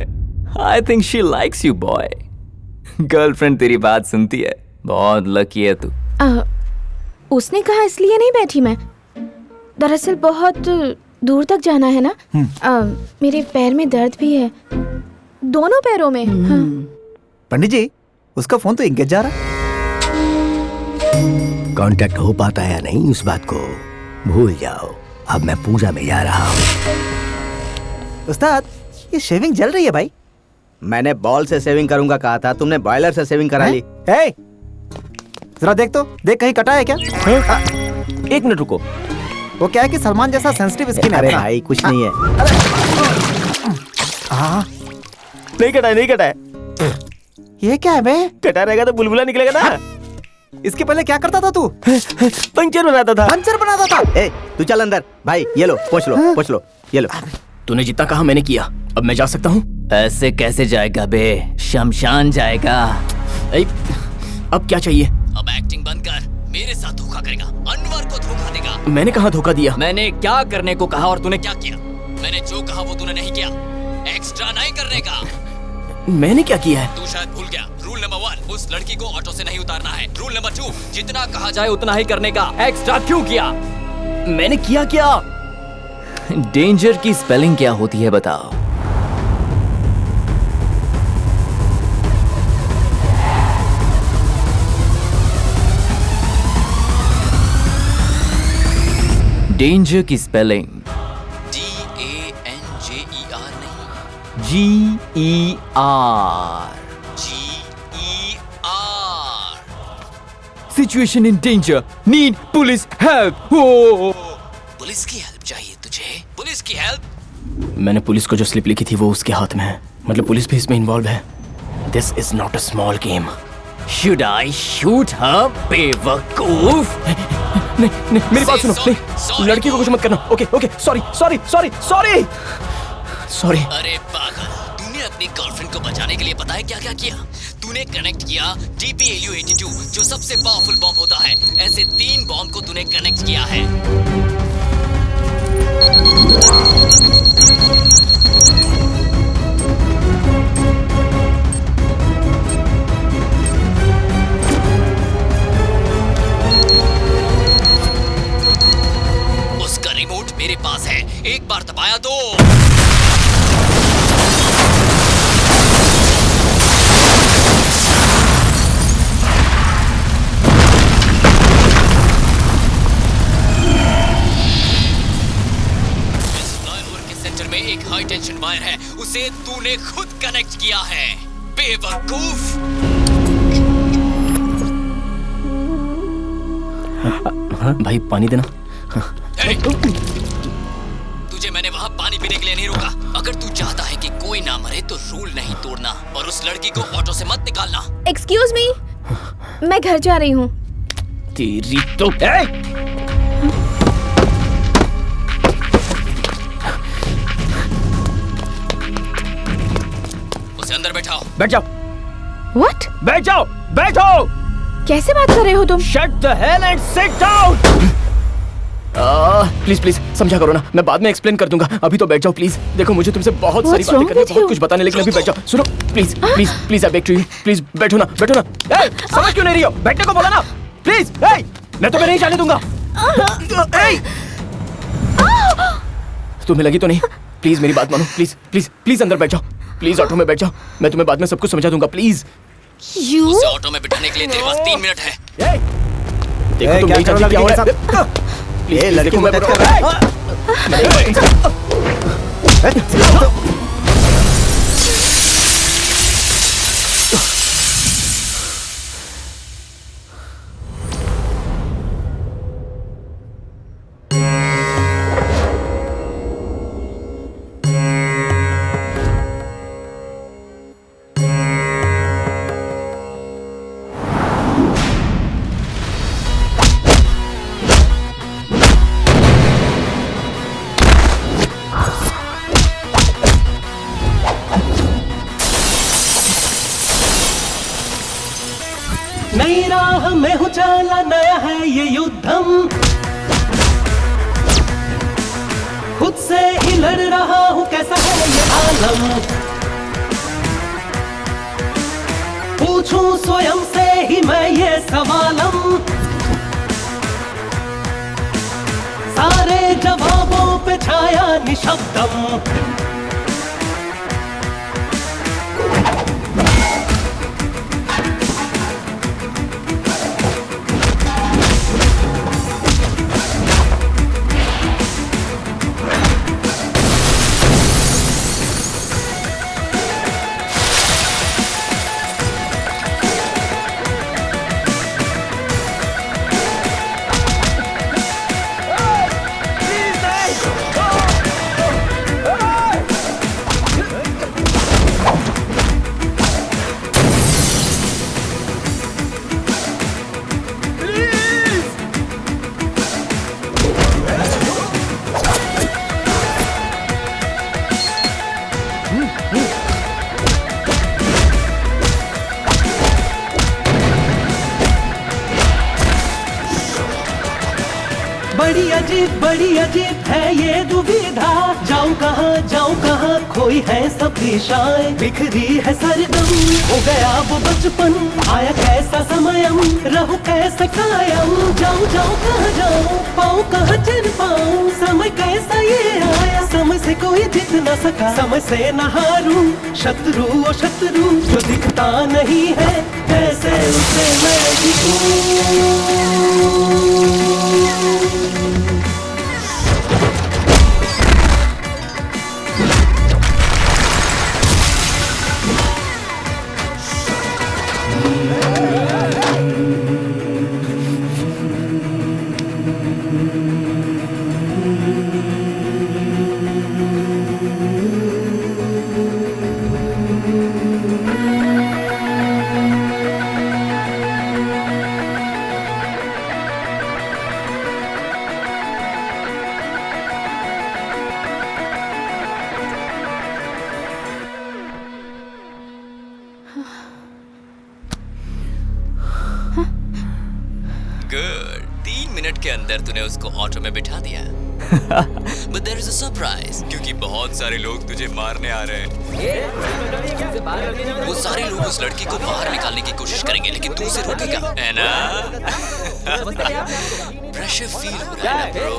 I think she likes you boy. Girlfriend तेरी बात सुनती है, बहुत लकी है तू। उसने कहा इसलिए नहीं बैठी मैं, दरअसल बहुत दूर तक जाना है ना। मेरे पैर में दर्द भी है, दोनों पैरों में। हाँ। पंडित जी, उसका फोन तो इंगेज जा रहा। कांटेक्ट हो पाता है या नहीं उस बात को भूल जाओ। अब मैं पूजा में जा रहा हूँ। उस्ताद, ये शेविंग जल रही है भाई। मैंने बॉल से सेविंग करूंगा कहा था, तुमने बॉयलर से सेविंग करा ली। ए, जरा देख तो, देख कहीं कटा है क्या? 1 मिनट रुको। वो क्या है कि सलमान जैसा सेंसिटिव स्किन है। अरे भाई कुछ नहीं है। नहीं कटा है, नहीं कटा है। ये क्या है बे? कटा रहेगा तो बुलबुला निकलेगा ना। इसके पहले क्या करता था तू? पंचर बनाता था। पंचर बनाता था? ए, तू चल अंदर। भाई ये लो, पोंछ लो, पोंछ लो, ये लो। तूने जितना कहा मैंने किया, अब मैं जा सकता हूँ? ऐसे कैसे जाएगा बे? शमशान जाएगा। अब क्या चाहिए? अब एक्टिंग बंद कर, मेरे साथ धोखा करेगा, अनवर को धोखा देगा। मैंने कहाँ धोखा दिया? मैंने क्या करने को कहा और तूने क्या किया? मैंने जो कहा वो तूने नहीं किया। एक्स्ट्रा नहीं करने का। मैंने क्या किया है? तू शायद भूल गया। रूल नंबर 1, उस लड़की को ऑटो से नहीं उतारना है। रूल नंबर 2, जितना कहा जाए उतना ही करने का। एक्स्ट्रा क्यों किया? मैंने किया क्या? डेंजर की स्पेलिंग क्या होती है बताओ? डेंजर की स्पेलिंग DANGER नहीं, GER। Situation in danger, need police help. Police की हेल्प चाहिए तुझे? पुलिस की हेल्प? मैंने पुलिस को जो स्लिप लिखी थी वो उसके हाथ में है। मतलब पुलिस भी इसमें इन्वॉल्व है। This is not a small game. Should I shoot her बेवकूफ? नहीं, मेरी बात सुनो। नहीं, लड़की को कुछ मत करना। Okay, sorry. अरे पागल, तूने अपनी गर्लफ्रेंड को बचाने के लिए पता है क्या क्या किया? तूने कनेक्ट किया DPLU-82, जो सबसे पावरफुल बॉम्ब होता है। ऐसे 3 बॉम्ब को तूने कनेक्ट किया है। उसका रिमोट मेरे पास है, एक बार दबाया तो में एक हाई टेंशन वायर है, उसे तूने खुद कनेक्ट किया है, बेवकूफ। भाई पानी देना। तुझे मैंने वहाँ पानी पीने के लिए नहीं रोका। अगर तू चाहता है कि कोई ना मरे तो रूल नहीं तोड़ना और उस लड़की को ऑटो से मत निकालना। एक्सक्यूज मी, मैं घर जा रही हूँ। तेरी तो अंदर बैठाओ। बैठ जाओ। What? बैठो। कैसे बात कर रहे हो तुम? Shut the hell and sit down. Please समझा करो ना, मैं बाद में एक्सप्लेन कर दूंगा। अभी तो बैठ जाओ प्लीज। देखो मुझे तुमसे बहुत सारी बातें करनी है, बहुत कुछ बताने, लेकिन अभी बैठ जाओ। सुनो please I beg to you, please बैठो ना। समझ क्यों नहीं रही हो? बैठने को बोला ना, प्लीज। मैं तुम्हें नहीं जाने दूंगा। तुम्हें लगी तो नहीं? प्लीज मेरी बात मानो, प्लीज अंदर बैठ जाओ। प्लीज ऑटो में बैठ जाओ, मैं तुम्हें बाद में सब कुछ समझा दूंगा। प्लीज। उसे ऑटो में बिठाने के लिए तेरे पास 3 मिनट है। देखो तुम नहीं जानती क्या हो रहा है। प्लीज लड़की को मदद कर रहा है। नई राह में हूँ चला, नया है ये युद्धम। खुद से ही लड़ रहा हूँ, कैसा है ये आलम। पूछूं स्वयं से ही मैं ये सवालम। सारे जवाबों पे छाया निशब्दम। अजीब बड़ी अजीब है ये दुविधा, जाऊं कहाँ खोई है सब दिशाएं, बिखरी है सरगम, हो गया वो बचपन, आया कैसा समयम, रहूं कैसे कायम, जाऊं कहाँ जाऊं, पाऊं कहाँ चल पाऊं, समय कैसा ये आया, समय से कोई जीत न सका, समय से न हारूं, शत्रु ओ शत्रु जो दिखता नहीं है, कैसे उसे मैं जीतूं। गुड, 3 मिनट के अंदर तूने उसको ऑटो में बिठा दिया। But there is a surprise, क्योंकि बहुत सारे लोग तुझे मारने आ रहे हैं। वो सारे लोग उस लड़की को बाहर निकालने की कोशिश करेंगे, लेकिन तू उसे रोकेगा, है ना? प्रेशर फील हो रहा है ब्रो।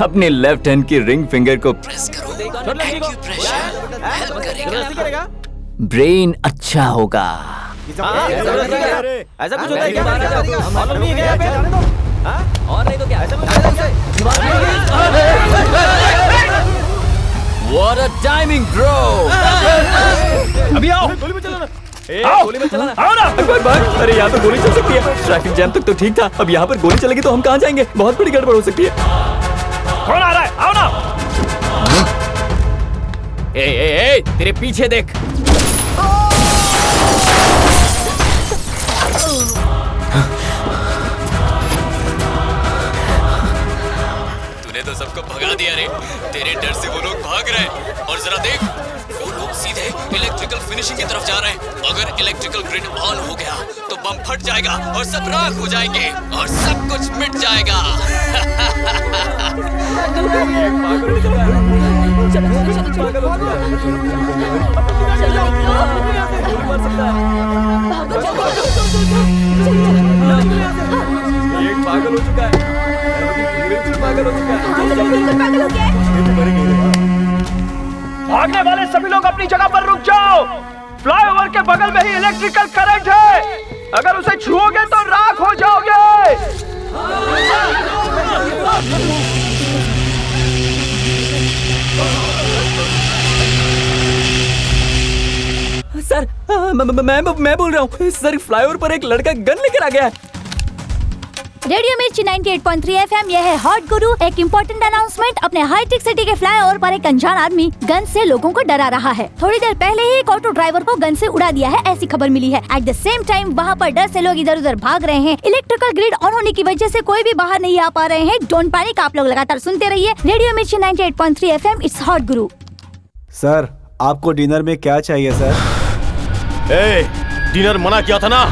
अपने लेफ्ट हैंड की रिंग फिंगर को प्रेस करो, एक्यूप्रेशर हेल्प करेगा, ब्रेन अच्छा होगा। ऐसा कुछ होता है क्या? हम मालूम नहीं है क्या यहाँ पे? और नहीं तो क्या? What a timing, bro! अभी आओ। गोली मत चलाना। गोली मत चलाना। आओ ना। भाग। अरे यहाँ पर गोली चल सकती है। ट्रैफिक जैम तक तो ठीक था। अब यहाँ पर गोली चलेगी तो हम कहाँ जाएंगे? बहुत बड़ी गड़बड़ हो सकती है। कौन आ रहा है? आओ ना। ए, तेरे पीछे देख। तूने तो सबको भगा दिया रे। तेरे डर से वो लोग भाग रहे हैं। और जरा देख, वो लोग सीधे इलेक्ट्रिकल फिनिशिंग की तरफ जा रहे हैं। अगर इलेक्ट्रिकल ग्रिड ऑन हो गया तो बम फट जाएगा और सब राख हो जाएंगे और सब कुछ मिट जाएगा। एक पागल हो चुका है। पागल हो चुका है। भागने वाले सभी लोग अपनी जगह पर रुक जाओ। फ्लाईओवर के बगल में ही इलेक्ट्रिकल करंट है। अगर उसे छुओगे तो राख हो जाओगे। सर, मैं बोल रहा हूँ सर, फ्लाईओवर पर एक लड़का गन लेकर आ गया है। रेडियो मिर्ची 98.3 FM, यह है हॉट गुरु। एक इम्पोर्टेंट अनाउंसमेंट। अपने हाईटेक सिटी के फ्लाईओवर पर एक अनजान आदमी गन से लोगों को डरा रहा है। थोड़ी देर पहले ही एक ऑटो ड्राइवर को गन से उड़ा दिया है, ऐसी खबर मिली है। एट द सेम टाइम वहाँ पर डर से लोग इधर उधर भाग रहे हैं। इलेक्ट्रिकल ग्रिड ऑन होने की वजह से कोई भी बाहर नहीं आ पा रहे हैं। डोंट पैनिक, आप लोग लगातार सुनते रहिए रेडियो मिर्ची 98.3 FM। It's hot Guru. Sir, आपको डिनर में क्या चाहिए सर? डिनर मना किया था ना।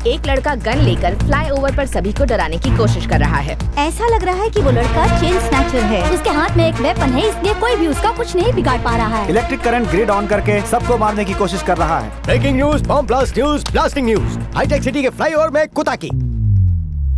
एक लड़का गन लेकर फ्लाईओवर पर सभी को डराने की कोशिश कर रहा है। ऐसा लग रहा है कि वो लड़का चेन स्नैचर है। उसके हाथ में एक वेपन है, इसलिए कोई भी उसका कुछ नहीं बिगाड़ पा रहा है। इलेक्ट्रिक करंट ग्रिड ऑन करके सबको मारने की कोशिश कर रहा है। Breaking news, bomb blast news, blasting news. हाईटेक सिटी के फ्लाईओवर में कुताकी।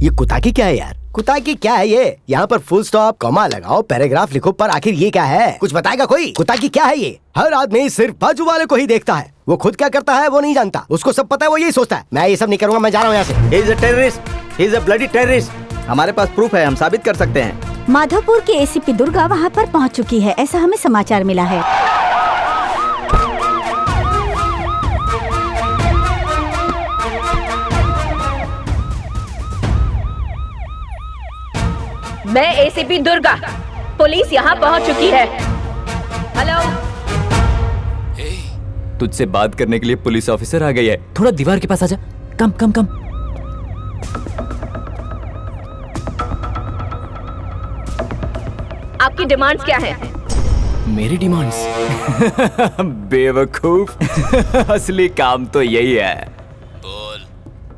ये कुताकी क्या है यार? कुताकी क्या है ये? यहाँ पर फुल स्टॉप, कॉमा लगाओ, पैराग्राफ लिखो, पर आखिर ये क्या है? कुछ बताएगा कोई? कुताकी क्या है ये? हर आदमी सिर्फ बाजू वाले को ही देखता है। वो खुद क्या करता है वो नहीं जानता। उसको सब पता है, वो यही सोचता है मैं ये सब नहीं करूंगा, मैं जा रहा हूँ यहाँ से। He is a terrorist. He is a bloody terrorist. हमारे पास प्रूफ है, हम साबित कर सकते हैं। माधोपुर की एसीपी दुर्गा वहाँ पर पहुँच चुकी है, ऐसा हमें समाचार मिला है। मैं एसीपी दुर्गा, पुलिस यहाँ पहुँच चुकी है। हेलो, तुझसे बात करने के लिए पुलिस ऑफिसर आ गई है। थोड़ा दीवार के पास आजा। कम कम कम। आपकी डिमांड्स क्या हैं? मेरी डिमांड्स? बेवकूफ, असली काम तो यही है। बोल।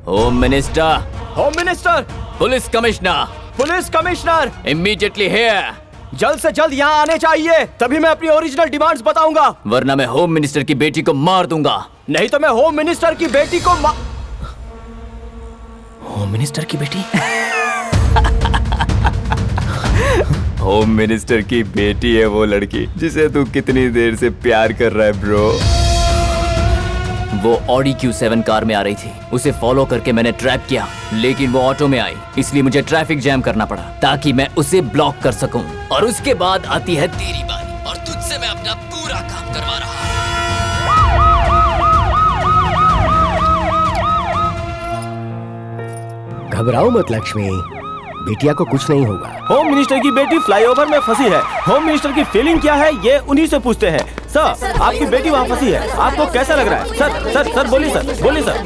Home minister. Home minister, police commissioner, police commissioner immediately here. जल्द से जल्द यहाँ आने चाहिए, तभी मैं अपनी ओरिजिनल डिमांड्स बताऊंगा। वरना मैं होम मिनिस्टर की बेटी को मार दूंगा। नहीं तो मैं होम मिनिस्टर की बेटी को होम मिनिस्टर की बेटी? होम मिनिस्टर की बेटी है वो लड़की जिसे तू कितनी देर से प्यार कर रहा है ब्रो। वो ऑडी Q7 कार में आ रही थी, उसे फॉलो करके मैंने ट्रैप किया, लेकिन वो ऑटो में आई, इसलिए मुझे ट्रैफिक जैम करना पड़ा ताकि मैं उसे ब्लॉक कर सकूं। और उसके बाद आती है तेरी बारी और तुझसे मैं अपना पूरा काम करवा रहा हूं। घबराओ मत लक्ष्मी, बिटिया को कुछ नहीं होगा। होम मिनिस्टर की बेटी फ्लाईओवर में फंसी है। होम मिनिस्टर की फीलिंग क्या है ये उन्हीं से पूछते हैं। सर, आपकी बेटी वहाँ फंसी है, आपको कैसा लग रहा है? सर सर सर बोलिए सर, बोलिए सर,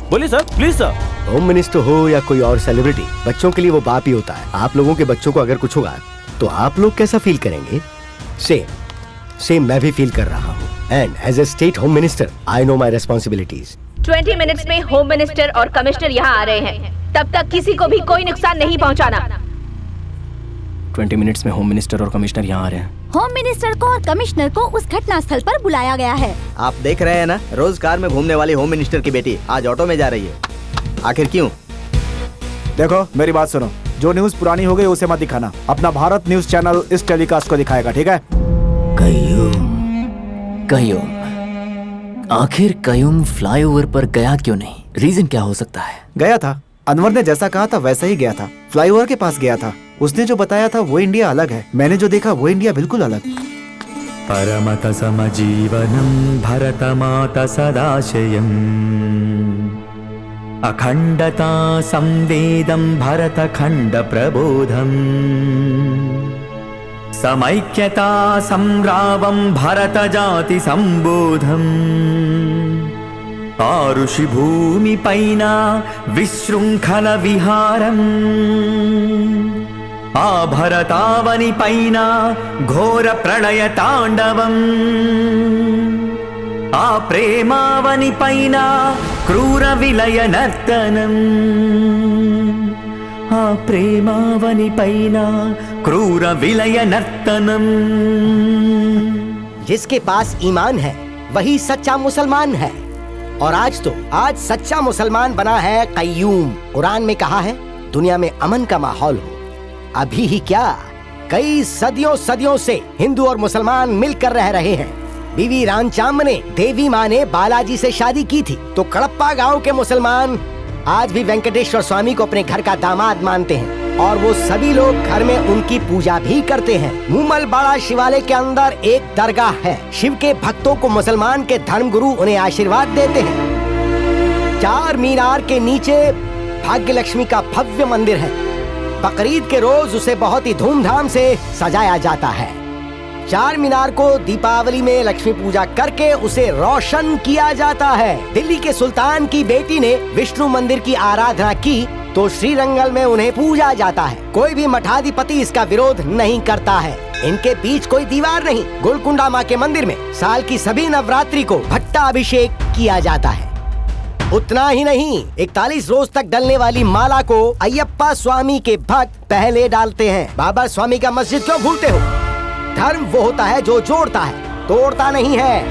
बोलिए sir, please sir. Home minister हो या कोई और सेलिब्रिटी, बच्चों के लिए वो बाप ही होता है। आप लोगों के बच्चों को अगर कुछ होगा तो आप लोग कैसा फील करेंगे? सेम मैं भी फील कर रहा हूँ। And as a state home minister I know my responsibilities. 20 minutes में होम मिनिस्टर और कमिश्नर यहाँ आ रहे हैं, तब तक किसी को भी कोई नुकसान नहीं पहुँचाना। 20 मिनट्स में होम मिनिस्टर और कमिश्नर यहाँ आ रहे हैं। होम मिनिस्टर को और कमिश्नर को उस घटना स्थल पर बुलाया गया है। आप देख रहे हैं ना, रोज कार में घूमने वाली होम मिनिस्टर की बेटी आज ऑटो में जा रही है। आखिर क्यों? देखो मेरी बात सुनो, जो न्यूज पुरानी हो गई उसे मत दिखाना। अपना भारत न्यूज चैनल इस टेलीकास्ट को दिखाएगा, ठीक है? कयूम, आखिर कयूम फ्लाईओवर पर गया क्यों नहीं? रीजन क्या हो सकता है? गया था, अनवर ने जैसा कहा था वैसा ही गया था। फ्लाईओवर के पास गया था, उसने जो बताया था वो इंडिया अलग है, मैंने जो देखा वो इंडिया बिल्कुल अलग। परमत समजीवनम भरतमात सदाशयम् अखंडता संवेदं भरतखंड प्रबोधम् समैक्यता संरावं भरत जाति संबोधम् आरुषि भूमि पैना विशृंखल विहारम् आभरतावनि पैना घोर प्रलय तांडवम् आ प्रेमावनि पैना क्रूर विलय नर्तनम् आ प्रेमावनि पैना क्रूर विलय नर्तनम्। जिसके पास ईमान है वही सच्चा मुसलमान है, और आज सच्चा मुसलमान बना है कय्यूम। कुरान में कहा है दुनिया में अमन का माहौल हो। अभी ही क्या, कई सदियों से हिंदू और मुसलमान मिलकर रह रहे हैं। बीवी रामचाम ने देवी माँ ने बालाजी से शादी की थी, तो कड़प्पा गांव के मुसलमान आज भी वेंकटेश्वर स्वामी को अपने घर का दामाद मानते हैं, और वो सभी लोग घर में उनकी पूजा भी करते हैं। मूमल बाड़ा शिवालय के अंदर एक दरगाह है। शिव के भक्तों को मुसलमान के धर्मगुरु उन्हें आशीर्वाद देते हैं। 4 मीनार के नीचे भाग्य लक्ष्मी का भव्य मंदिर है। बकरीद के रोज उसे बहुत ही धूमधाम से सजाया जाता है। 4 मीनार को दीपावली में लक्ष्मी पूजा करके उसे रोशन किया जाता है। दिल्ली के सुल्तान की बेटी ने विष्णु मंदिर की आराधना की तो श्रीरंगल में उन्हें पूजा जाता है। कोई भी मठाधिपति इसका विरोध नहीं करता है। इनके बीच कोई दीवार नहीं। गोलकुंडा माँ के मंदिर में साल की सभी नवरात्रि को भट्टा अभिषेक किया जाता है। उतना ही नहीं, 41 रोज तक डलने वाली माला को अयप्पा स्वामी के भक्त पहले डालते हैं। बाबा स्वामी का मस्जिद क्यों भूलते हो? धर्म वो होता है जो जोड़ता है, तोड़ता नहीं है।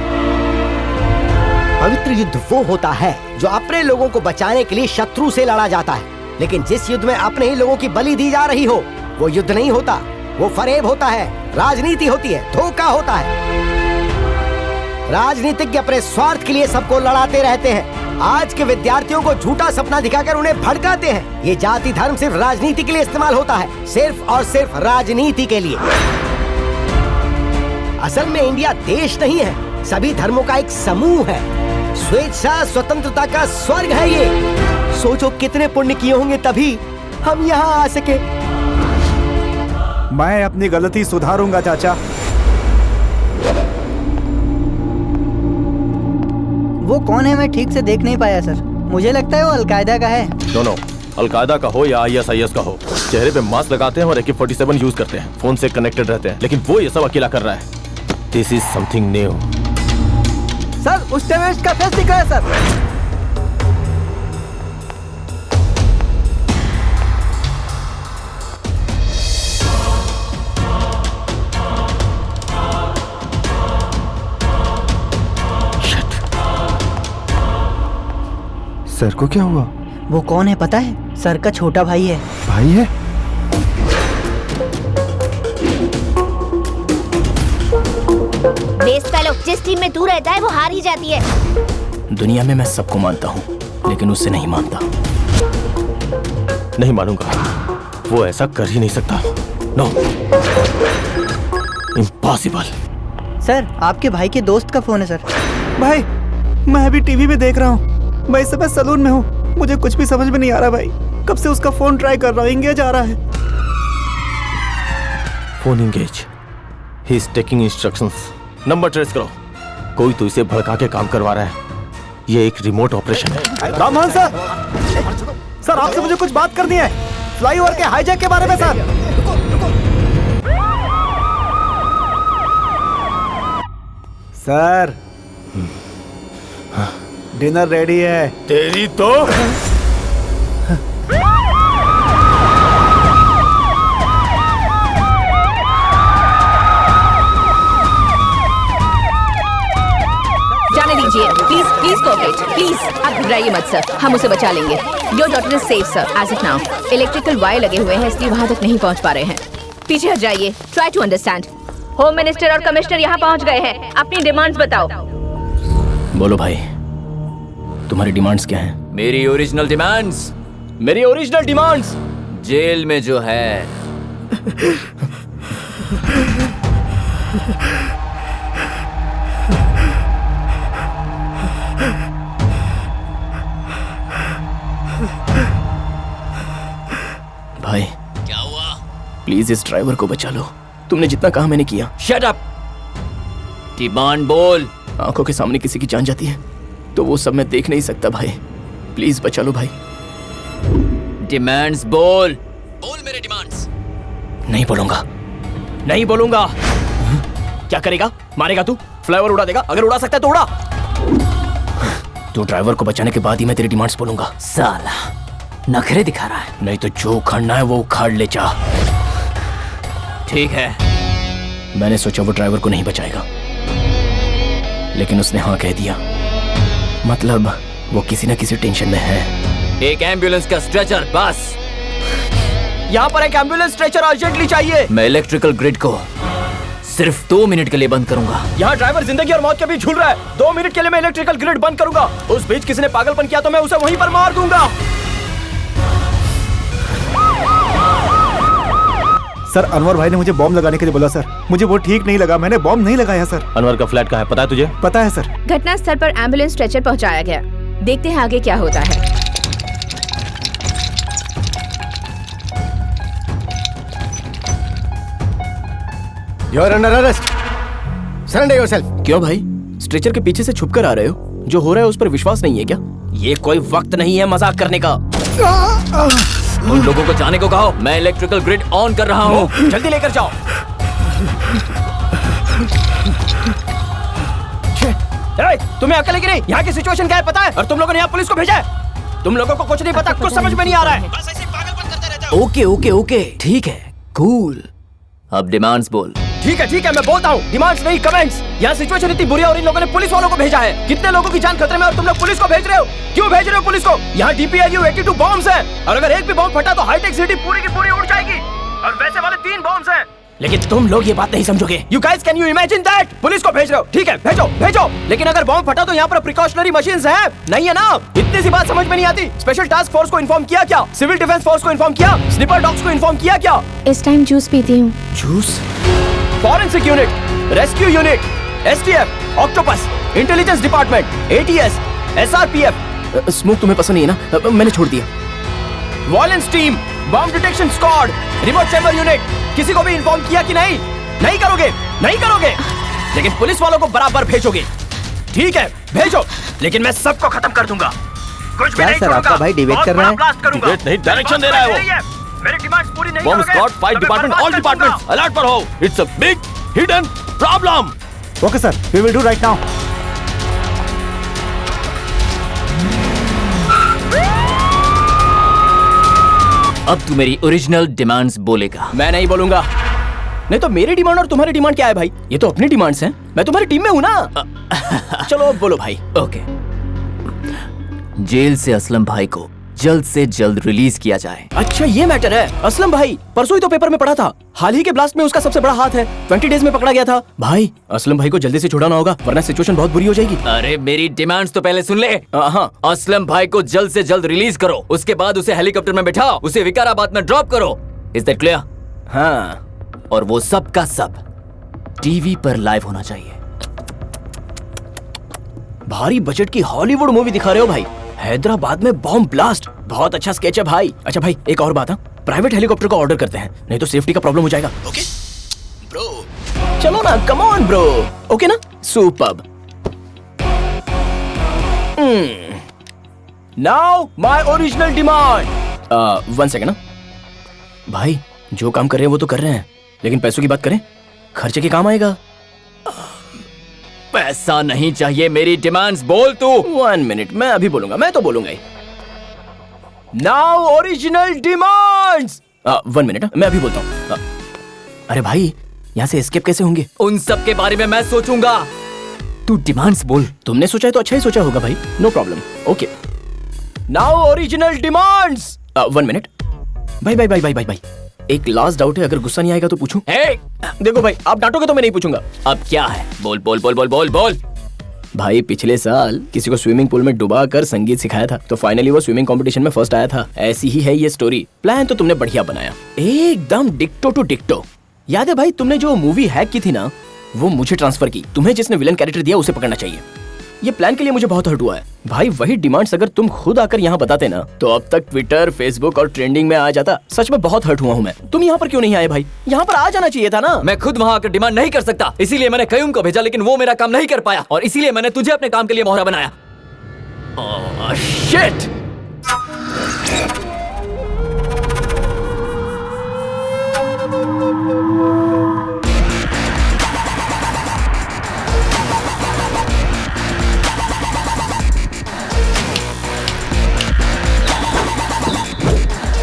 पवित्र युद्ध वो होता है जो अपने लोगों को बचाने के लिए शत्रु से लड़ा जाता है। लेकिन जिस युद्ध में अपने ही लोगों की बलि दी जा रही हो वो युद्ध नहीं होता, वो फरेब होता है, राजनीति होती है, धोखा होता है। राजनीतिज्ञ अपने स्वार्थ के लिए सबको लड़ाते रहते हैं। आज के विद्यार्थियों को झूठा सपना दिखाकर उन्हें भड़काते हैं। ये जाति धर्म सिर्फ राजनीति के लिए इस्तेमाल होता है, सिर्फ और सिर्फ राजनीति के लिए। असल में इंडिया देश नहीं है, सभी धर्मों का एक समूह है। स्वेच्छा स्वतंत्रता का स्वर्ग है ये। सोचो कितने पुण्य किए होंगे तभी हम यहाँ आ सके। मैं अपनी गलती सुधारूंगा चाचा। वो कौन है मैं ठीक से देख नहीं पाया सर। मुझे लगता है वो अलकायदा का है। दोनों, अलकायदा का हो या ISIS का हो, चेहरे पे मास्क लगाते हैं और AK-47 यूज करते हैं, फोन से कनेक्टेड रहते हैं, लेकिन वो ये सब अकेला कर रहा है। This is something new. Sir उस टेररिस्ट का फेस दिख रहा है सर। सर को क्या हुआ? वो कौन है पता है? सर का छोटा भाई है। भाई है? बेस्ट फेलो, जिस टीम में तू रहता है वो हार ही जाती है। दुनिया में मैं सबको मानता हूँ, लेकिन उससे नहीं मानता। नहीं मानूंगा, वो ऐसा कर ही नहीं सकता। No, impossible. सर, आपके भाई के दोस्त का फोन है सर। भाई, मैं अभी टीवी में देख रहा हूँ। मैं इस समय सलून में हूँ, मुझे कुछ भी समझ में नहीं आ रहा भाई। कब से उसका फोन ट्राई कर रहा हूँ, एंगेज आ रहा है। Phone engage. He is taking instructions. Number trace करो। कोई तो इसे भड़का के काम करवा रहा है। ये एक रिमोट ऑपरेशन है। राममोहन सर, सर आपसे मुझे कुछ बात करनी है, फ्लाईओवर के हाईजैक के बारे में सर। सर, डिनर रेडी है। तेरी तो जाने दीजिए, प्लीज प्लीज कोऑपरेट, प्लीज। आप घबराइए मत सर, हम उसे बचा लेंगे। Your daughter is safe sir, as of now. Electrical wire लगे हुए हैं, इसलिए वहां तक नहीं पहुंच पा रहे हैं। पीछे हट जाइए, try to understand. Home minister और कमिश्नर यहाँ पहुंच गए हैं। अपनी डिमांड्स बताओ। बोलो भाई, तुम्हारी डिमांड्स क्या हैं? मेरी ओरिजिनल डिमांड्स। मेरी ओरिजिनल डिमांड्स जेल में जो है। भाई क्या हुआ? प्लीज इस ड्राइवर को बचा लो। तुमने जितना कहा मैंने किया। Shut up. डिमांड बोल। आंखों के सामने किसी की जान जाती है तो वो सब मैं देख नहीं सकता भाई। प्लीज बचा लो भाई। डिमांड्स बोल। बोल मेरे डिमांड्स। नहीं बोलूंगा, नहीं बोलूंगा। क्या करेगा? मारेगा तू? फ्लाईओवर उड़ा देगा? अगर उड़ा सकता है तो उड़ा। तो ड्राइवर को बचाने के बाद ही मैं तेरी डिमांड्स बोलूंगा। साला नखरे दिखा रहा है। नहीं तो जो उखाड़ना है वो उखाड़ ले जा। ठीक है। मैंने सोचा वो ड्राइवर को नहीं बचाएगा, लेकिन उसने हाँ कह दिया। मतलब वो किसी न किसी टेंशन में है। एक एम्बुलेंस का स्ट्रेचर बस। यहाँ पर एक एम्बुलेंस स्ट्रेचर अर्जेंटली चाहिए। मैं इलेक्ट्रिकल ग्रिड को सिर्फ 2 मिनट के लिए बंद करूंगा। यहाँ ड्राइवर जिंदगी और मौत के बीच झूल रहा है। 2 मिनट के लिए मैं इलेक्ट्रिकल ग्रिड बंद करूंगा। उस बीच किसी ने पागलपन किया तो मैं उसे वहीं पर मार दूंगा। सर, अनवर भाई ने मुझे बॉम्ब लगाने के लिए बोला सर। मुझे वो ठीक नहीं लगा, मैंने बॉम्ब नहीं लगाया सर। अनवर का फ्लैट कहाँ है, पता है तुझे? पता है सर। घटना स्थल पर एम्बुलेंस स्ट्रेचर पहुंचाया गया। देखते हैं आगे क्या होता है। You are under arrest. Surrender yourself. क्यों भाई, स्ट्रेचर के पीछे से छुप कर आ रहे हो? जो हो रहा है उस पर विश्वास नहीं है क्या? ये कोई वक्त नहीं है मजाक करने का। उन लोगों को जाने को कहो। मैं इलेक्ट्रिकल ग्रिड ऑन कर रहा हूँ। जल्दी लेकर जाओ। तुम्हें अकल है कि नहीं? यहाँ की सिचुएशन क्या है पता है? और तुम लोगों ने यहाँ पुलिस को भेजा है। तुम लोगों को कुछ नहीं पता, कुछ समझ में नहीं आ रहा है। ओके ओके ओके, ठीक है, कूल। अब डिमांड्स बोल। ठीक है, मैं बोलता हूँ। डिमांड्स नहीं, कमेंट्स। यहाँ सिचुएशन इतनी बुरी है और इन लोगों ने पुलिस वालों को भेजा है। कितने लोगों की जान खतरे में और तुम लोग पुलिस को भेज रहे हो? क्यों भेज रहे हो पुलिस को? यहाँ DPRU 82 बॉम्ब्स हैं और अगर एक भी बॉम्ब फटा तो हाईटेक सिटी पूरी की पूरी उड़ जाएगी। और वैसे वाले 3 बॉम्ब्स हैं। लेकिन तुम लोग ये बात नहीं समझोगे। You guys, can you imagine that? Police को भेज रहे हो, ठीक है, भेजो। लेकिन अगर बॉम्ब फटा तो यहाँ पर प्रिकॉशनरी मशीन्स हैं, नहीं है ना? इतनी सी बात समझ में नहीं आती। स्पेशल टास्क फोर्स को इन्फॉर्म किया क्या? सिविल डिफेंस फोर्स को इन्फॉर्म किया? स्निपर डॉग्स को इन्फॉर्म किया क्या? इस टाइम जूस पीती हूँ। Juice? Forensic unit, rescue unit, STF, octopus, intelligence department, ATS, SRPF। Smoke तुम्हें पसंद नहीं है ना? मैंने छोड़ दिया। Violence team, bomb detection squad, remote chamber unit, किसी को भी इन्फॉर्म किया कि नहीं? नहीं करोगे। लेकिन पुलिस वालों को बराबर भेजोगे। ठीक है, भेजो, लेकिन मैं सबको खत्म कर दूंगा। कुछ भी नहीं सर, आपका भाई डिबेट कर रहा है? डिबेट नहीं, डायरेक्शन दे रहा है वो। मेरी डिमांड्स पूरी नहीं बॉम्ब करोगे स्क्वाड, फाइट तो मैं डिपार्टमेंट, बर्बाद ऑल कर डिपार्टमेंट्स दूंगा। अलर्ट पर हो। It's a big hidden problem. Okay sir, we will do right now. अब तू मेरी ओरिजिनल डिमांड्स बोलेगा। मैं नहीं बोलूंगा। नहीं तो मेरी डिमांड और तुम्हारी डिमांड क्या है भाई? ये तो अपनी डिमांड्स हैं। मैं तुम्हारी टीम में हूं ना। चलो अब बोलो भाई। ओके, जेल से असलम भाई को जल्द से जल्द रिलीज किया जाए। अच्छा ये मैटर है। असलम भाई परसों ही तो पेपर में पढ़ा था, हाल ही के ब्लास्ट में उसका सबसे बड़ा हाथ है। 20 डेज में पकड़ा गया था। भाई असलम भाई को जल्दी से छुड़ाना होगा वरना सिचुएशन बहुत बुरी हो जाएगी। अरे मेरी डिमांड्स तो पहले सुन ले। हाँ। असलम भाई को जल्द से जल्द रिलीज करो, उसके बाद उसे हेलीकॉप्टर में बिठाओ, उसे विकाराबाद में ड्रॉप करो। Is that clear? हाँ। और वो सब का सब टीवी पर लाइव होना चाहिए। भारी बजट की हॉलीवुड मूवी दिखा रहे हो भाई। हैदराबाद में बॉम्ब ब्लास्ट, बहुत अच्छा स्केच है भाई। अच्छा भाई एक और बात, प्राइवेट हेलीकॉप्टर का ऑर्डर करते हैं, नहीं तो सेफ्टी का प्रॉब्लम हो जाएगा। ओके ब्रो, चलो ना, कम ऑन ब्रो। ओके ना, superb. Now my original demand. 1 second ना भाई, जो काम कर रहे हैं वो तो कर रहे हैं, लेकिन पैसों की बात करें, खर्चे के काम आएगा। पैसा नहीं चाहिए, मेरी डिमांड्स बोल तू। 1 मिनट, मैं अभी बोलूंगा, मैं तो बोलूंगा ही। Now original demands. 1 मिनट, मैं अभी बोलता हूँ। अरे भाई यहाँ से एस्केप कैसे होंगे? उन सब के बारे में मैं सोचूंगा, तू डिमांड्स बोल। तुमने सोचा है तो अच्छा ही सोचा होगा भाई, no problem. Okay now original demands. 1 minute भाई भाई भाई भाई भाई भाई, एक लास्ट डाउट है, अगर गुस्सा नहीं आएगा तो पूछूं? देखो भाई, आप डांटोगे तो मैं नहीं पूछूंगा। अब क्या है? बोल बोल बोल बोल बोल बोल। भाई पिछले साल किसी को स्विमिंग पूल में डुबा कर संगीत सिखाया था, तो फाइनली वो स्विमिंग कंपटीशन में फर्स्ट आया था। ऐसी ही है ये स्टोरी। प्लान तो तुमने बढ़िया बनाया, एकदम डिक्टो टू डिक्टो। याद है भाई, तुमने जो मूवी हैक की थी ना, वो मुझे ट्रांसफर की। तुम्हें जिसने विलन कैरेक्टर दिया उसे पकड़ना चाहिए। ये प्लान के लिए मुझे बहुत हर्ट हुआ है भाई। वही डिमांड्स अगर तुम खुद आकर यहाँ बताते ना, तो अब तक ट्विटर, फेसबुक और ट्रेंडिंग में आ जाता। सच में बहुत हर्ट हुआ हूँ मैं। तुम यहाँ पर क्यों नहीं आए भाई? यहाँ पर आ जाना चाहिए था ना। मैं खुद वहाँ आकर डिमांड नहीं कर सकता, इसीलिए मैंने कयूम को भेजा, लेकिन वो मेरा काम नहीं कर पाया, और इसीलिए मैंने तुझे अपने काम के लिए मोहरा बनाया। शिट।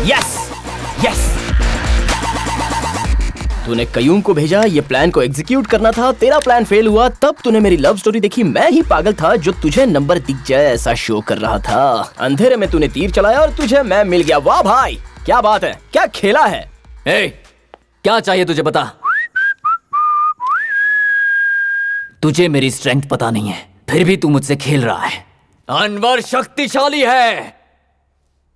यस यस, तूने कयूम को भेजा, ये प्लान को एग्जीक्यूट करना था। तेरा प्लान फेल हुआ, तब तूने मेरी लव स्टोरी देखी। मैं ही पागल था जो तुझे नंबर दिख जाए ऐसा शो कर रहा था। अंधेरे में तूने तीर चलाया और तुझे मैं मिल गया। वाह भाई क्या बात है, क्या खेला है। क्या चाहिए तुझे बता। तुझे मेरी स्ट्रेंथ पता नहीं है, फिर भी तू मुझसे खेल रहा है। अनवर शक्तिशाली है।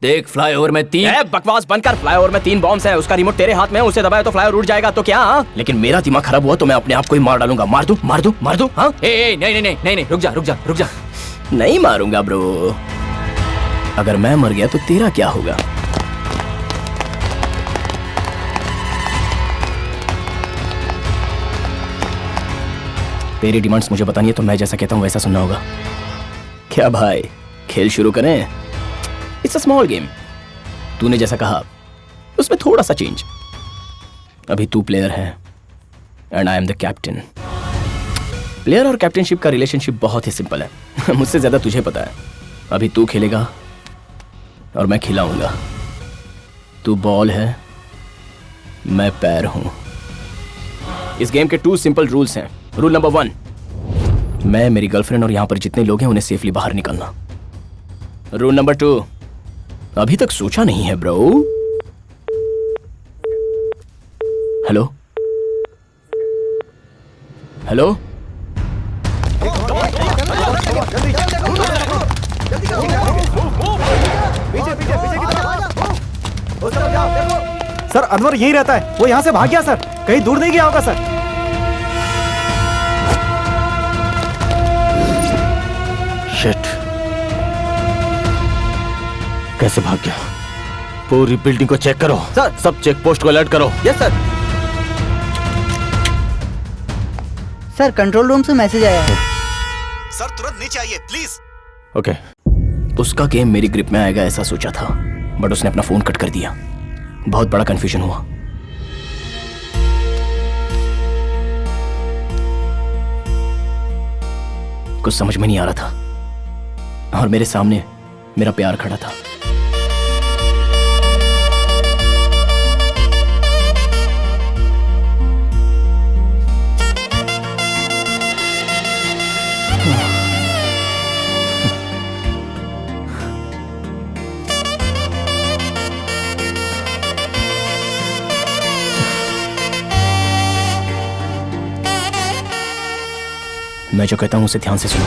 देख फ्लाईओवर में 3। बकवास बंद कर। फ्लाईओवर में 3 बॉम्ब्स हैं, उसका रिमोट तेरे हाथ में है, उसे दबाए तो फ्लाईओवर उड़ जाएगा तो क्या? लेकिन मेरा दिमाग खराब हुआ तो मैं अपने आप को ही मार डालूंगा। मार दूं मार दूं मार दूं? हाँ नहीं नहीं नहीं नहीं, रुक जा रुक जा रुक जा। नहीं मारूंगा ब्रो। अगर मैं मर गया तो तेरा क्या होगा? तेरी डिमांड्स मुझे बतानी है तो मैं जैसा कहता हूँ वैसा सुनना होगा। क्या भाई, खेल शुरू करें? It's a small game. तूने जैसा कहा उसमें थोड़ा सा चेंज। अभी तू प्लेयर है and I am the captain. Player और कैप्टनशिप का रिलेशनशिप बहुत ही सिंपल है। मुझसे ज्यादा तुझे पता है। अभी तू खेलेगा और मैं खिलाऊंगा। तू बॉल है, मैं पैर हूं। इस गेम के 2 सिंपल रूल्स हैं। रूल नंबर 1, मैं, मेरी गर्लफ्रेंड और यहां पर जितने लोग हैं उन्हें सेफली बाहर निकालना। रूल नंबर 2, अभी तक सोचा नहीं है bro. Hello hello, sir Anwar यहीं रहता है, वो यहाँ से भाग गया सर, कहीं दूर नहीं गया होगा सर। शिट, कैसे भाग गया? पूरी बिल्डिंग को चेक करो सर, सब चेक पोस्ट को अलर्ट करो। Yes sir. Sir control room से मैसेज आया है। सर तुरंत नीचे आइए प्लीज। ओके। उसका गेम मेरी ग्रिप में आएगा ऐसा सोचा था, बट उसने अपना फोन कट कर दिया। बहुत बड़ा कंफ्यूजन हुआ। कुछ समझ में नहीं आ रहा था और मेरे सामने मेरा प्यार खड़ा था। मैं जो कहता हूँ उसे ध्यान से सुनो।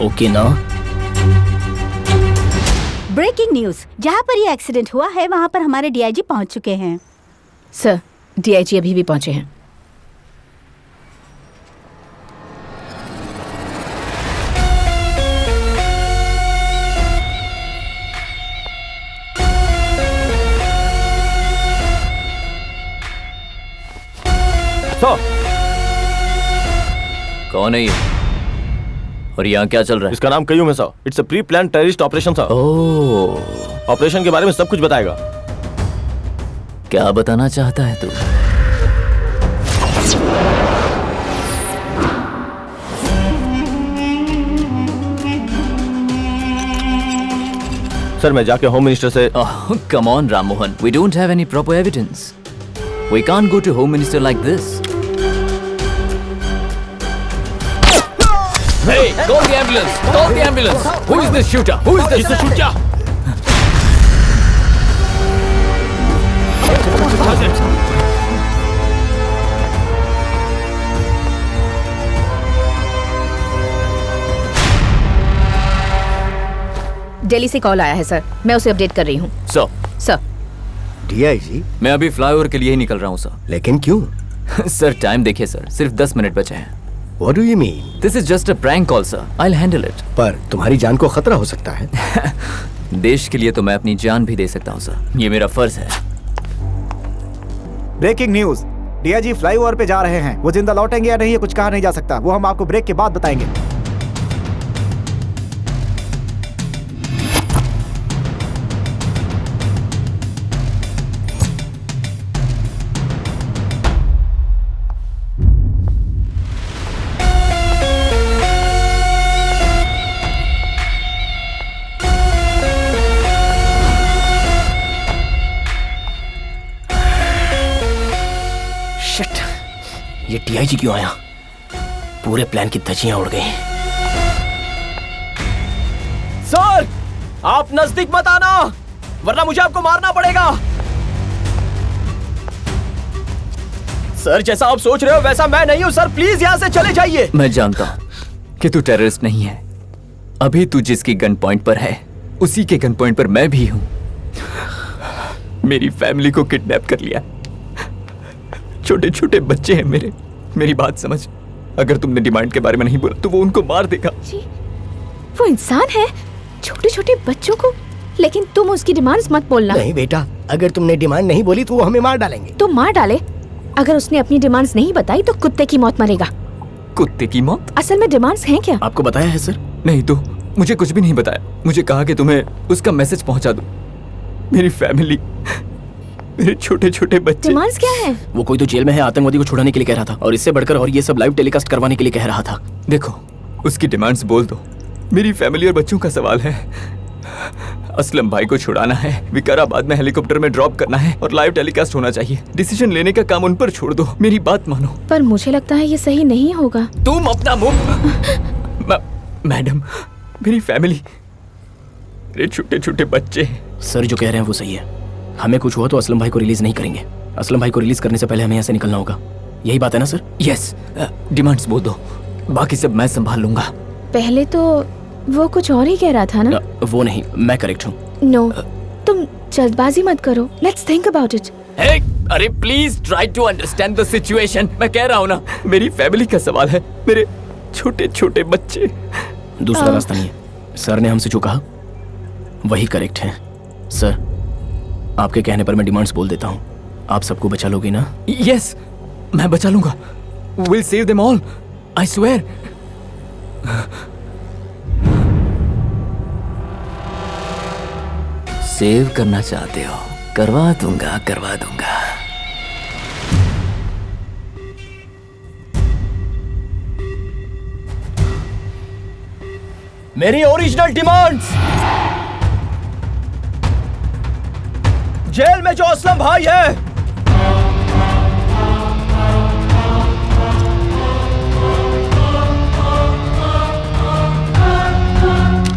ओके ना? ब्रेकिंग न्यूज, जहाँ पर ये एक्सीडेंट हुआ है वहाँ पर हमारे डीआईजी पहुँच चुके हैं। सर, डीआईजी अभी भी पहुंचे हैं। कौन है ये और यहाँ क्या चल रहा है? इसका नाम कयूम है sir. It's a pre plan terrorist operation sir. Operation के बारे में सब कुछ बताएगा। क्या बताना चाहता है तू? सर मैं जाके होम मिनिस्टर से come on Ram Mohan, we don't have any proper evidence. We can't go to home minister like this. Hey, call the ambulance! Call the ambulance! Who is this shooter? Who is this? He's the shooter! Delhi से call आया है sir, मैं उसे update कर रही हूँ। Sir DIG, मैं अभी फ्लाईओवर के लिए ही निकल रहा हूँ सर। लेकिन क्यों? सर टाइम देखिए सर, सिर्फ 10 मिनट बचे हैं। What do you mean? This is just a prank call, sir. I'll handle it. पर तुम्हारी जान को खतरा हो सकता है। देश के लिए तो मैं अपनी जान भी दे सकता हूँ सर, ये मेरा फर्ज है। ब्रेकिंग न्यूज, डीआईजी फ्लाईओवर पे जा रहे हैं। वो जिंदा लौटेंगे या नहीं ये कुछ कहा नहीं जा सकता। वो हम आपको ब्रेक के बाद बताएंगे। ये डीआईजी क्यों आया? पूरे प्लान की धज्जियां उड़ गई। सर, आप नजदीक मत आना, वरना मुझे आपको मारना पड़ेगा। सर, जैसा आप सोच रहे हो वैसा मैं नहीं हूं सर। प्लीज यहाँ से चले जाइए। मैं जानता हूं कि तू टेररिस्ट नहीं है। अभी तू जिसकी गन पॉइंट पर है उसी के गन पॉइंट पर मैं भी हूं। मेरी फैमिली को किडनैप कर लिया। छोटे छोटे बच्चे हैं मेरे, मेरी बात समझ। अगर तुमने डिमांड के बारे में नहीं बोला तो वो उनको मार देगा। वो इंसान है, छोटे छोटे बच्चों को, लेकिन तुम उसकी डिमांड्स मत बोलना। नहीं बेटा, अगर तुमने डिमांड नहीं बोली तो वो हमें मार डालेंगे। तो मार डाले। अगर उसने अपनी डिमांड्स नहीं बताई तो कुत्ते की मौत मरेगा। कुत्ते की मौत? असल में डिमांड्स हैं क्या? आपको बताया है सर? नहीं तो मुझे कुछ भी नहीं बताया। मुझे कहा कि तुम्हें उसका मैसेज पहुंचा दो। मेरी फैमिली, मेरे छोटे छोटे बच्चे। डिमांड्स क्या है? वो कोई तो जेल में है, आतंकवादी को छुड़ाने के लिए कह रहा था, और इससे बढ़कर और ये सब लाइव टेलीकास्ट करवाने के लिए कह रहा था। देखो, उसकी डिमांड्स बोल दो। मेरी फैमिली और बच्चों का सवाल है। असलम भाई को छुड़ाना है, विकाराबाद में हेलीकॉप्टर में ड्रॉप करना है और लाइव टेलीकास्ट होना चाहिए। डिसीजन लेने का काम उन पर छोड़ दो, मेरी बात मानो। पर मुझे लगता है ये सही नहीं होगा। तुम अपना मुंह। मैडम, मेरी फैमिली, मेरे छोटे छोटे बच्चे। सर जो कह रहे हैं वो सही है। हमें कुछ हुआ तो असलम भाई को रिलीज नहीं करेंगे। असलम भाई को रिलीज करने से पहले हमें यहाँ से निकलना होगा। यही बात है ना सर? यस। डिमांड्स बोल दो, बाकी सब मैं संभाल लूंगा। पहले तो वो कुछ और ही कह रहा था ना? वो नहीं, मैं करेक्ट हूँ। नो, तुम जल्दबाजी मत करो। Let's think about it. अरे please try to understand the situation. मैं कह रहा हूँ ना, मेरी फैमिली का सवाल है, मेरे छोटे छोटे बच्चे। दूसरा रास्ता नहीं है। सर ने हमसे जो कहा वही करेक्ट है। सर, आपके कहने पर मैं डिमांड्स बोल देता हूँ। आप सबको बचा लोगे ना? यस, मैं बचा लूंगा। We'll save them all, I swear. Save करना चाहते हो? करवा दूंगा, करवा दूंगा। मेरी ओरिजिनल डिमांड्स, जेल में जो असलम भाई है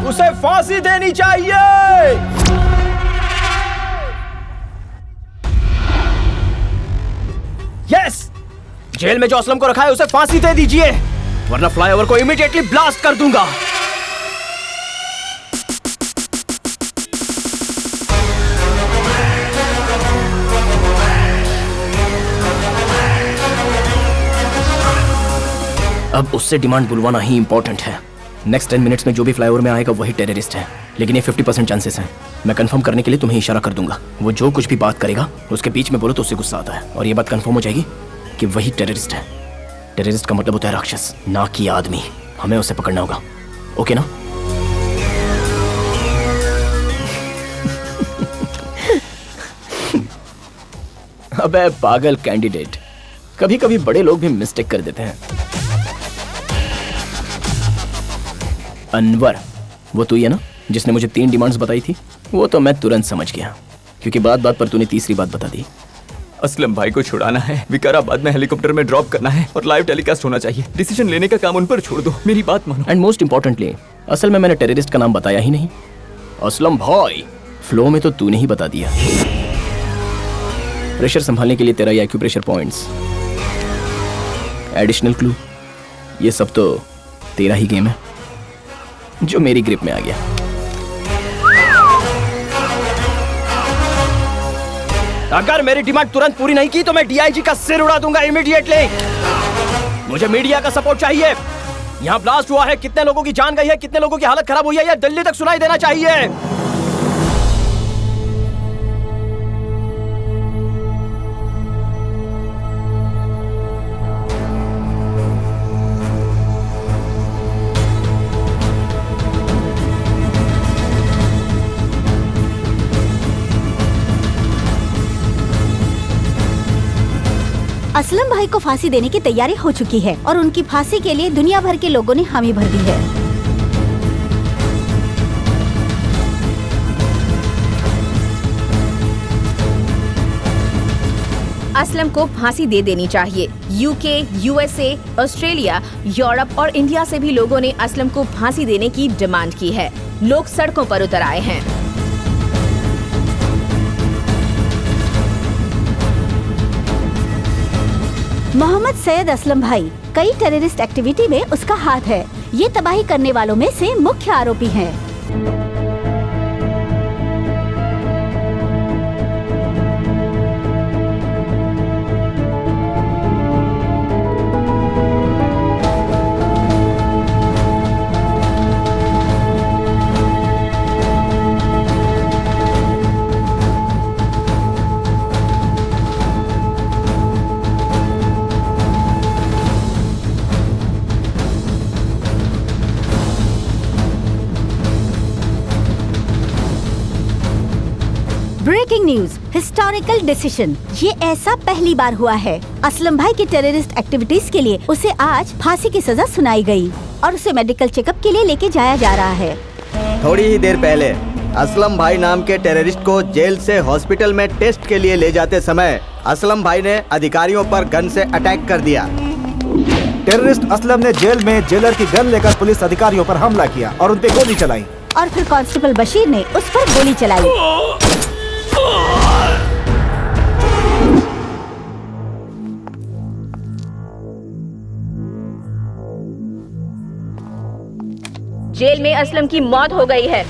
उसे फांसी देनी चाहिए। यस, जेल में जो असलम को रखा है उसे फांसी दे दीजिए, वरना फ्लाईओवर को इमीडिएटली ब्लास्ट कर दूंगा। अब उससे डिमांड बुलवाना ही इंपॉर्टेंट है। नेक्स्ट 10 मिनट्स में जो भी फ्लाईओवर में आएगा वही टेररिस्ट है, लेकिन ये 50% चांसेस हैं। मैं कंफर्म करने के लिए तुम्हें इशारा कर दूंगा। वो जो कुछ भी बात करेगा उसके बीच में बोलो तो उससे गुस्सा आता है, और ये बात कंफर्म हो जाएगी कि वही टेररिस्ट है। टेररिस्ट का मतलब होता है राक्षस, ना कि आदमी। हमें उसे पकड़ना होगा, ओके ना? अबे पागल कैंडिडेट, कभी कभी बड़े लोग भी मिस्टेक कर देते हैं। अनवर, वो तू ही है ना जिसने मुझे 3 डिमांड्स बताई थी? वो तो मैं तुरंत समझ गया, क्योंकि बात बात पर तूने तीसरी बात बता दी। असलम भाई को छुड़ाना है, विकाराबाद में हेलीकॉप्टर में ड्रॉप करना है और लाइव टेलीकास्ट होना चाहिए। डिसीजन लेने का काम उन पर छोड़ दो, मेरी बात मानो। एंड मोस्ट इंपॉर्टेंटली, असल में मैंने टेररिस्ट का नाम बताया ही नहीं। असलम भाई, फ्लो में तो तूने ही बता दिया। प्रेशर संभालने के लिए तेरा ये एक्यूप्रेशर पॉइंट्स, एडिशनल क्लू, ये सब तो तेरा ही गेम है जो मेरी ग्रिप में आ गया। अगर मेरी डिमांड तुरंत पूरी नहीं की तो मैं डीआईजी का सिर उड़ा दूंगा इमीडिएटली। मुझे मीडिया का सपोर्ट चाहिए। यहाँ ब्लास्ट हुआ है, कितने लोगों की जान गई है, कितने लोगों की हालत खराब हुई है, ये दिल्ली तक सुनाई देना चाहिए। असलम भाई को फांसी देने की तैयारी हो चुकी है और उनकी फांसी के लिए दुनिया भर के लोगों ने हामी भर दी है। असलम को फांसी दे देनी चाहिए। यूके, यूएसए, ऑस्ट्रेलिया, यूरोप और इंडिया से भी लोगों ने असलम को फांसी देने की डिमांड की है। लोग सड़कों पर उतर आए हैं। मोहम्मद सैयद असलम भाई, कई टेररिस्ट एक्टिविटी में उसका हाथ है। ये तबाही करने वालों में से मुख्य आरोपी हैं। Breaking news, historical decision. ये ऐसा पहली बार हुआ है। असलम भाई की टेररिस्ट एक्टिविटीज के लिए उसे आज फांसी की सजा सुनाई गई और उसे मेडिकल चेकअप के लिए लेके जाया जा रहा है। थोड़ी ही देर पहले असलम भाई नाम के टेररिस्ट को जेल से हॉस्पिटल में टेस्ट के लिए ले जाते समय असलम भाई ने अधिकारियों पर गन से अटैक कर दिया। टेररिस्ट असलम ने जेल में जेलर की गन लेकर पुलिस अधिकारियों पर हमला किया और उन पे गोली चलाई, और फिर कांस्टेबल बशीर ने उस पर गोली चलाई। जेल में असलम की मौत हो गई है।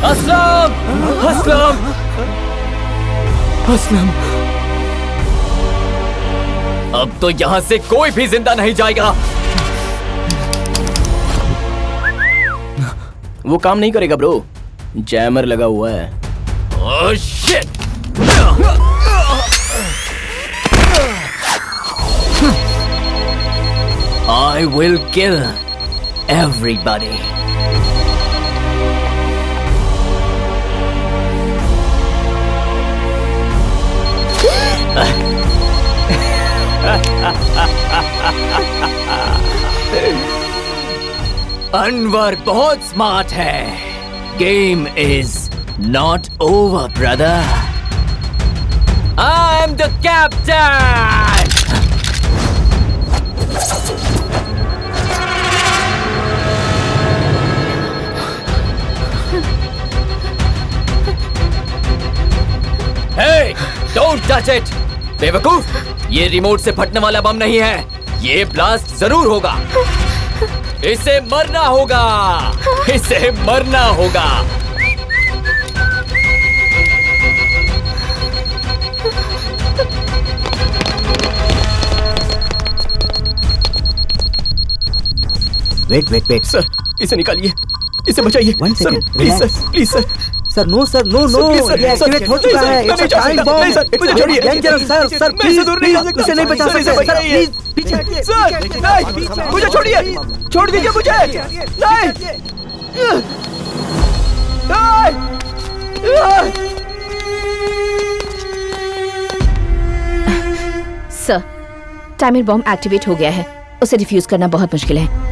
असलम! असलम! असलम! अब तो यहाँ से कोई भी जिंदा नहीं जाएगा। वो काम नहीं करेगा ब्रो, जैमर लगा हुआ है। Oh shit! I will kill everybody. Anwar बहुत स्मार्ट है। Game is not over, brother. I'm the captain. Touch it. बेवकूफ, ये रिमोट से फटने वाला बम नहीं है, ये ब्लास्ट जरूर होगा। इसे मरना होगा, इसे मरना होगा। वेट सर, इसे निकालिए, इसे बचाइए। Sir please sir, please sir. Sir no sir, no no, ये एक्टिवेट हो चुका है। It's a time bomb. मुझे छोड़िए। डेंजरस सर, सर मैं इसे दूर नहीं जा सकता। इसे नहीं बचा सकते। सर प्लीज पीछे हटिए। सर नहीं, मुझे छोड़िए, छोड़ दीजिए मुझे। सर, टाइमर बॉम्ब एक्टिवेट हो गया है, उसे डिफ्यूज करना बहुत मुश्किल है।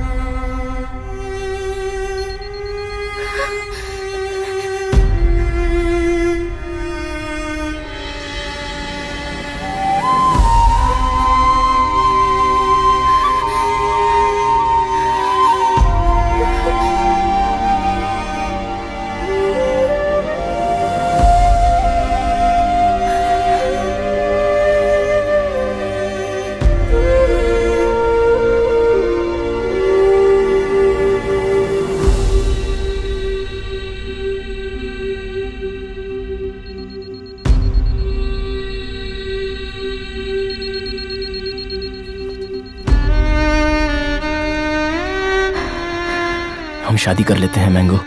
हम शादी कर लेते हैं मैंगो।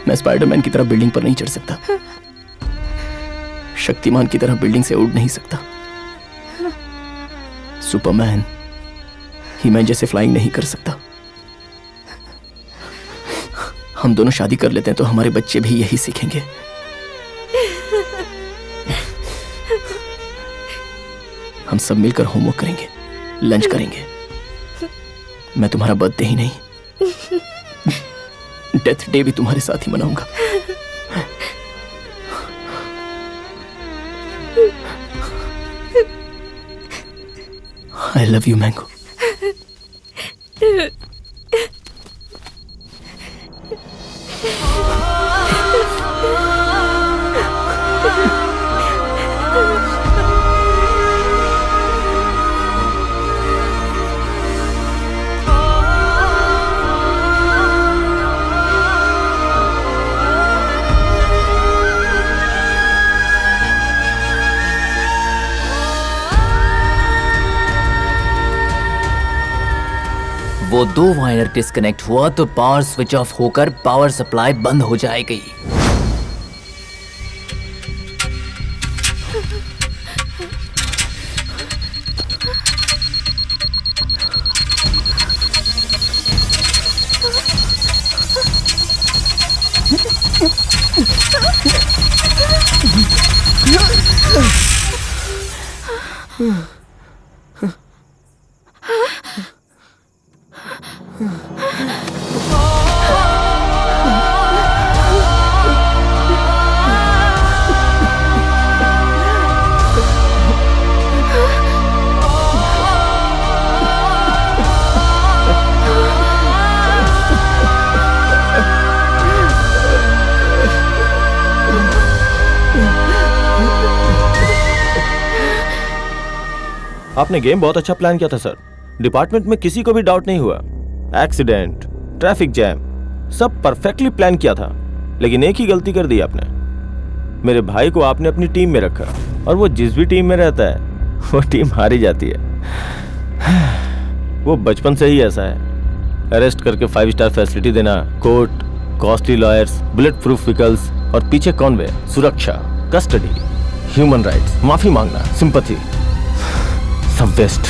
मैं स्पाइडरमैन की तरह बिल्डिंग पर नहीं चढ़ सकता, शक्तिमान की तरह बिल्डिंग से उड़ नहीं सकता, सुपरमैन हीमैन जैसे फ्लाइंग नहीं कर सकता। हम दोनों शादी कर लेते हैं तो हमारे बच्चे भी यही सीखेंगे। हम सब मिलकर होमवर्क करेंगे, लंच करेंगे। मैं तुम्हारा बर्थडे ही नहीं, डेथ डे भी तुम्हारे साथ ही मनाऊंगा। I love you, Mango. वो 2 वायर डिस्कनेक्ट हुआ तो पावर स्विच ऑफ होकर पावर सप्लाई बंद हो जाएगी। आपने गेम बहुत अच्छा प्लान किया था सर। डिपार्टमेंट में किसी को भी डाउट नहीं हुआ। एक्सीडेंट, ट्रैफिक जैम, सब परफेक्टली प्लान किया था, लेकिन एक ही गलती कर दी आपने। मेरे भाई को आपने अपनी टीम में रखा, और वो जिस भी टीम में रहता है वो टीम हारी जाती है। वो बचपन से ही ऐसा है। अरेस्ट करके 5 स्टार फैसिलिटी देना, court, costly lawyers, bullet proof vehicles, और पीछे कॉन्वे, सुरक्षा, कस्टडी, ह्यूमन राइट्स, माफी मांगना, सिंपैथी, सब वेस्ट।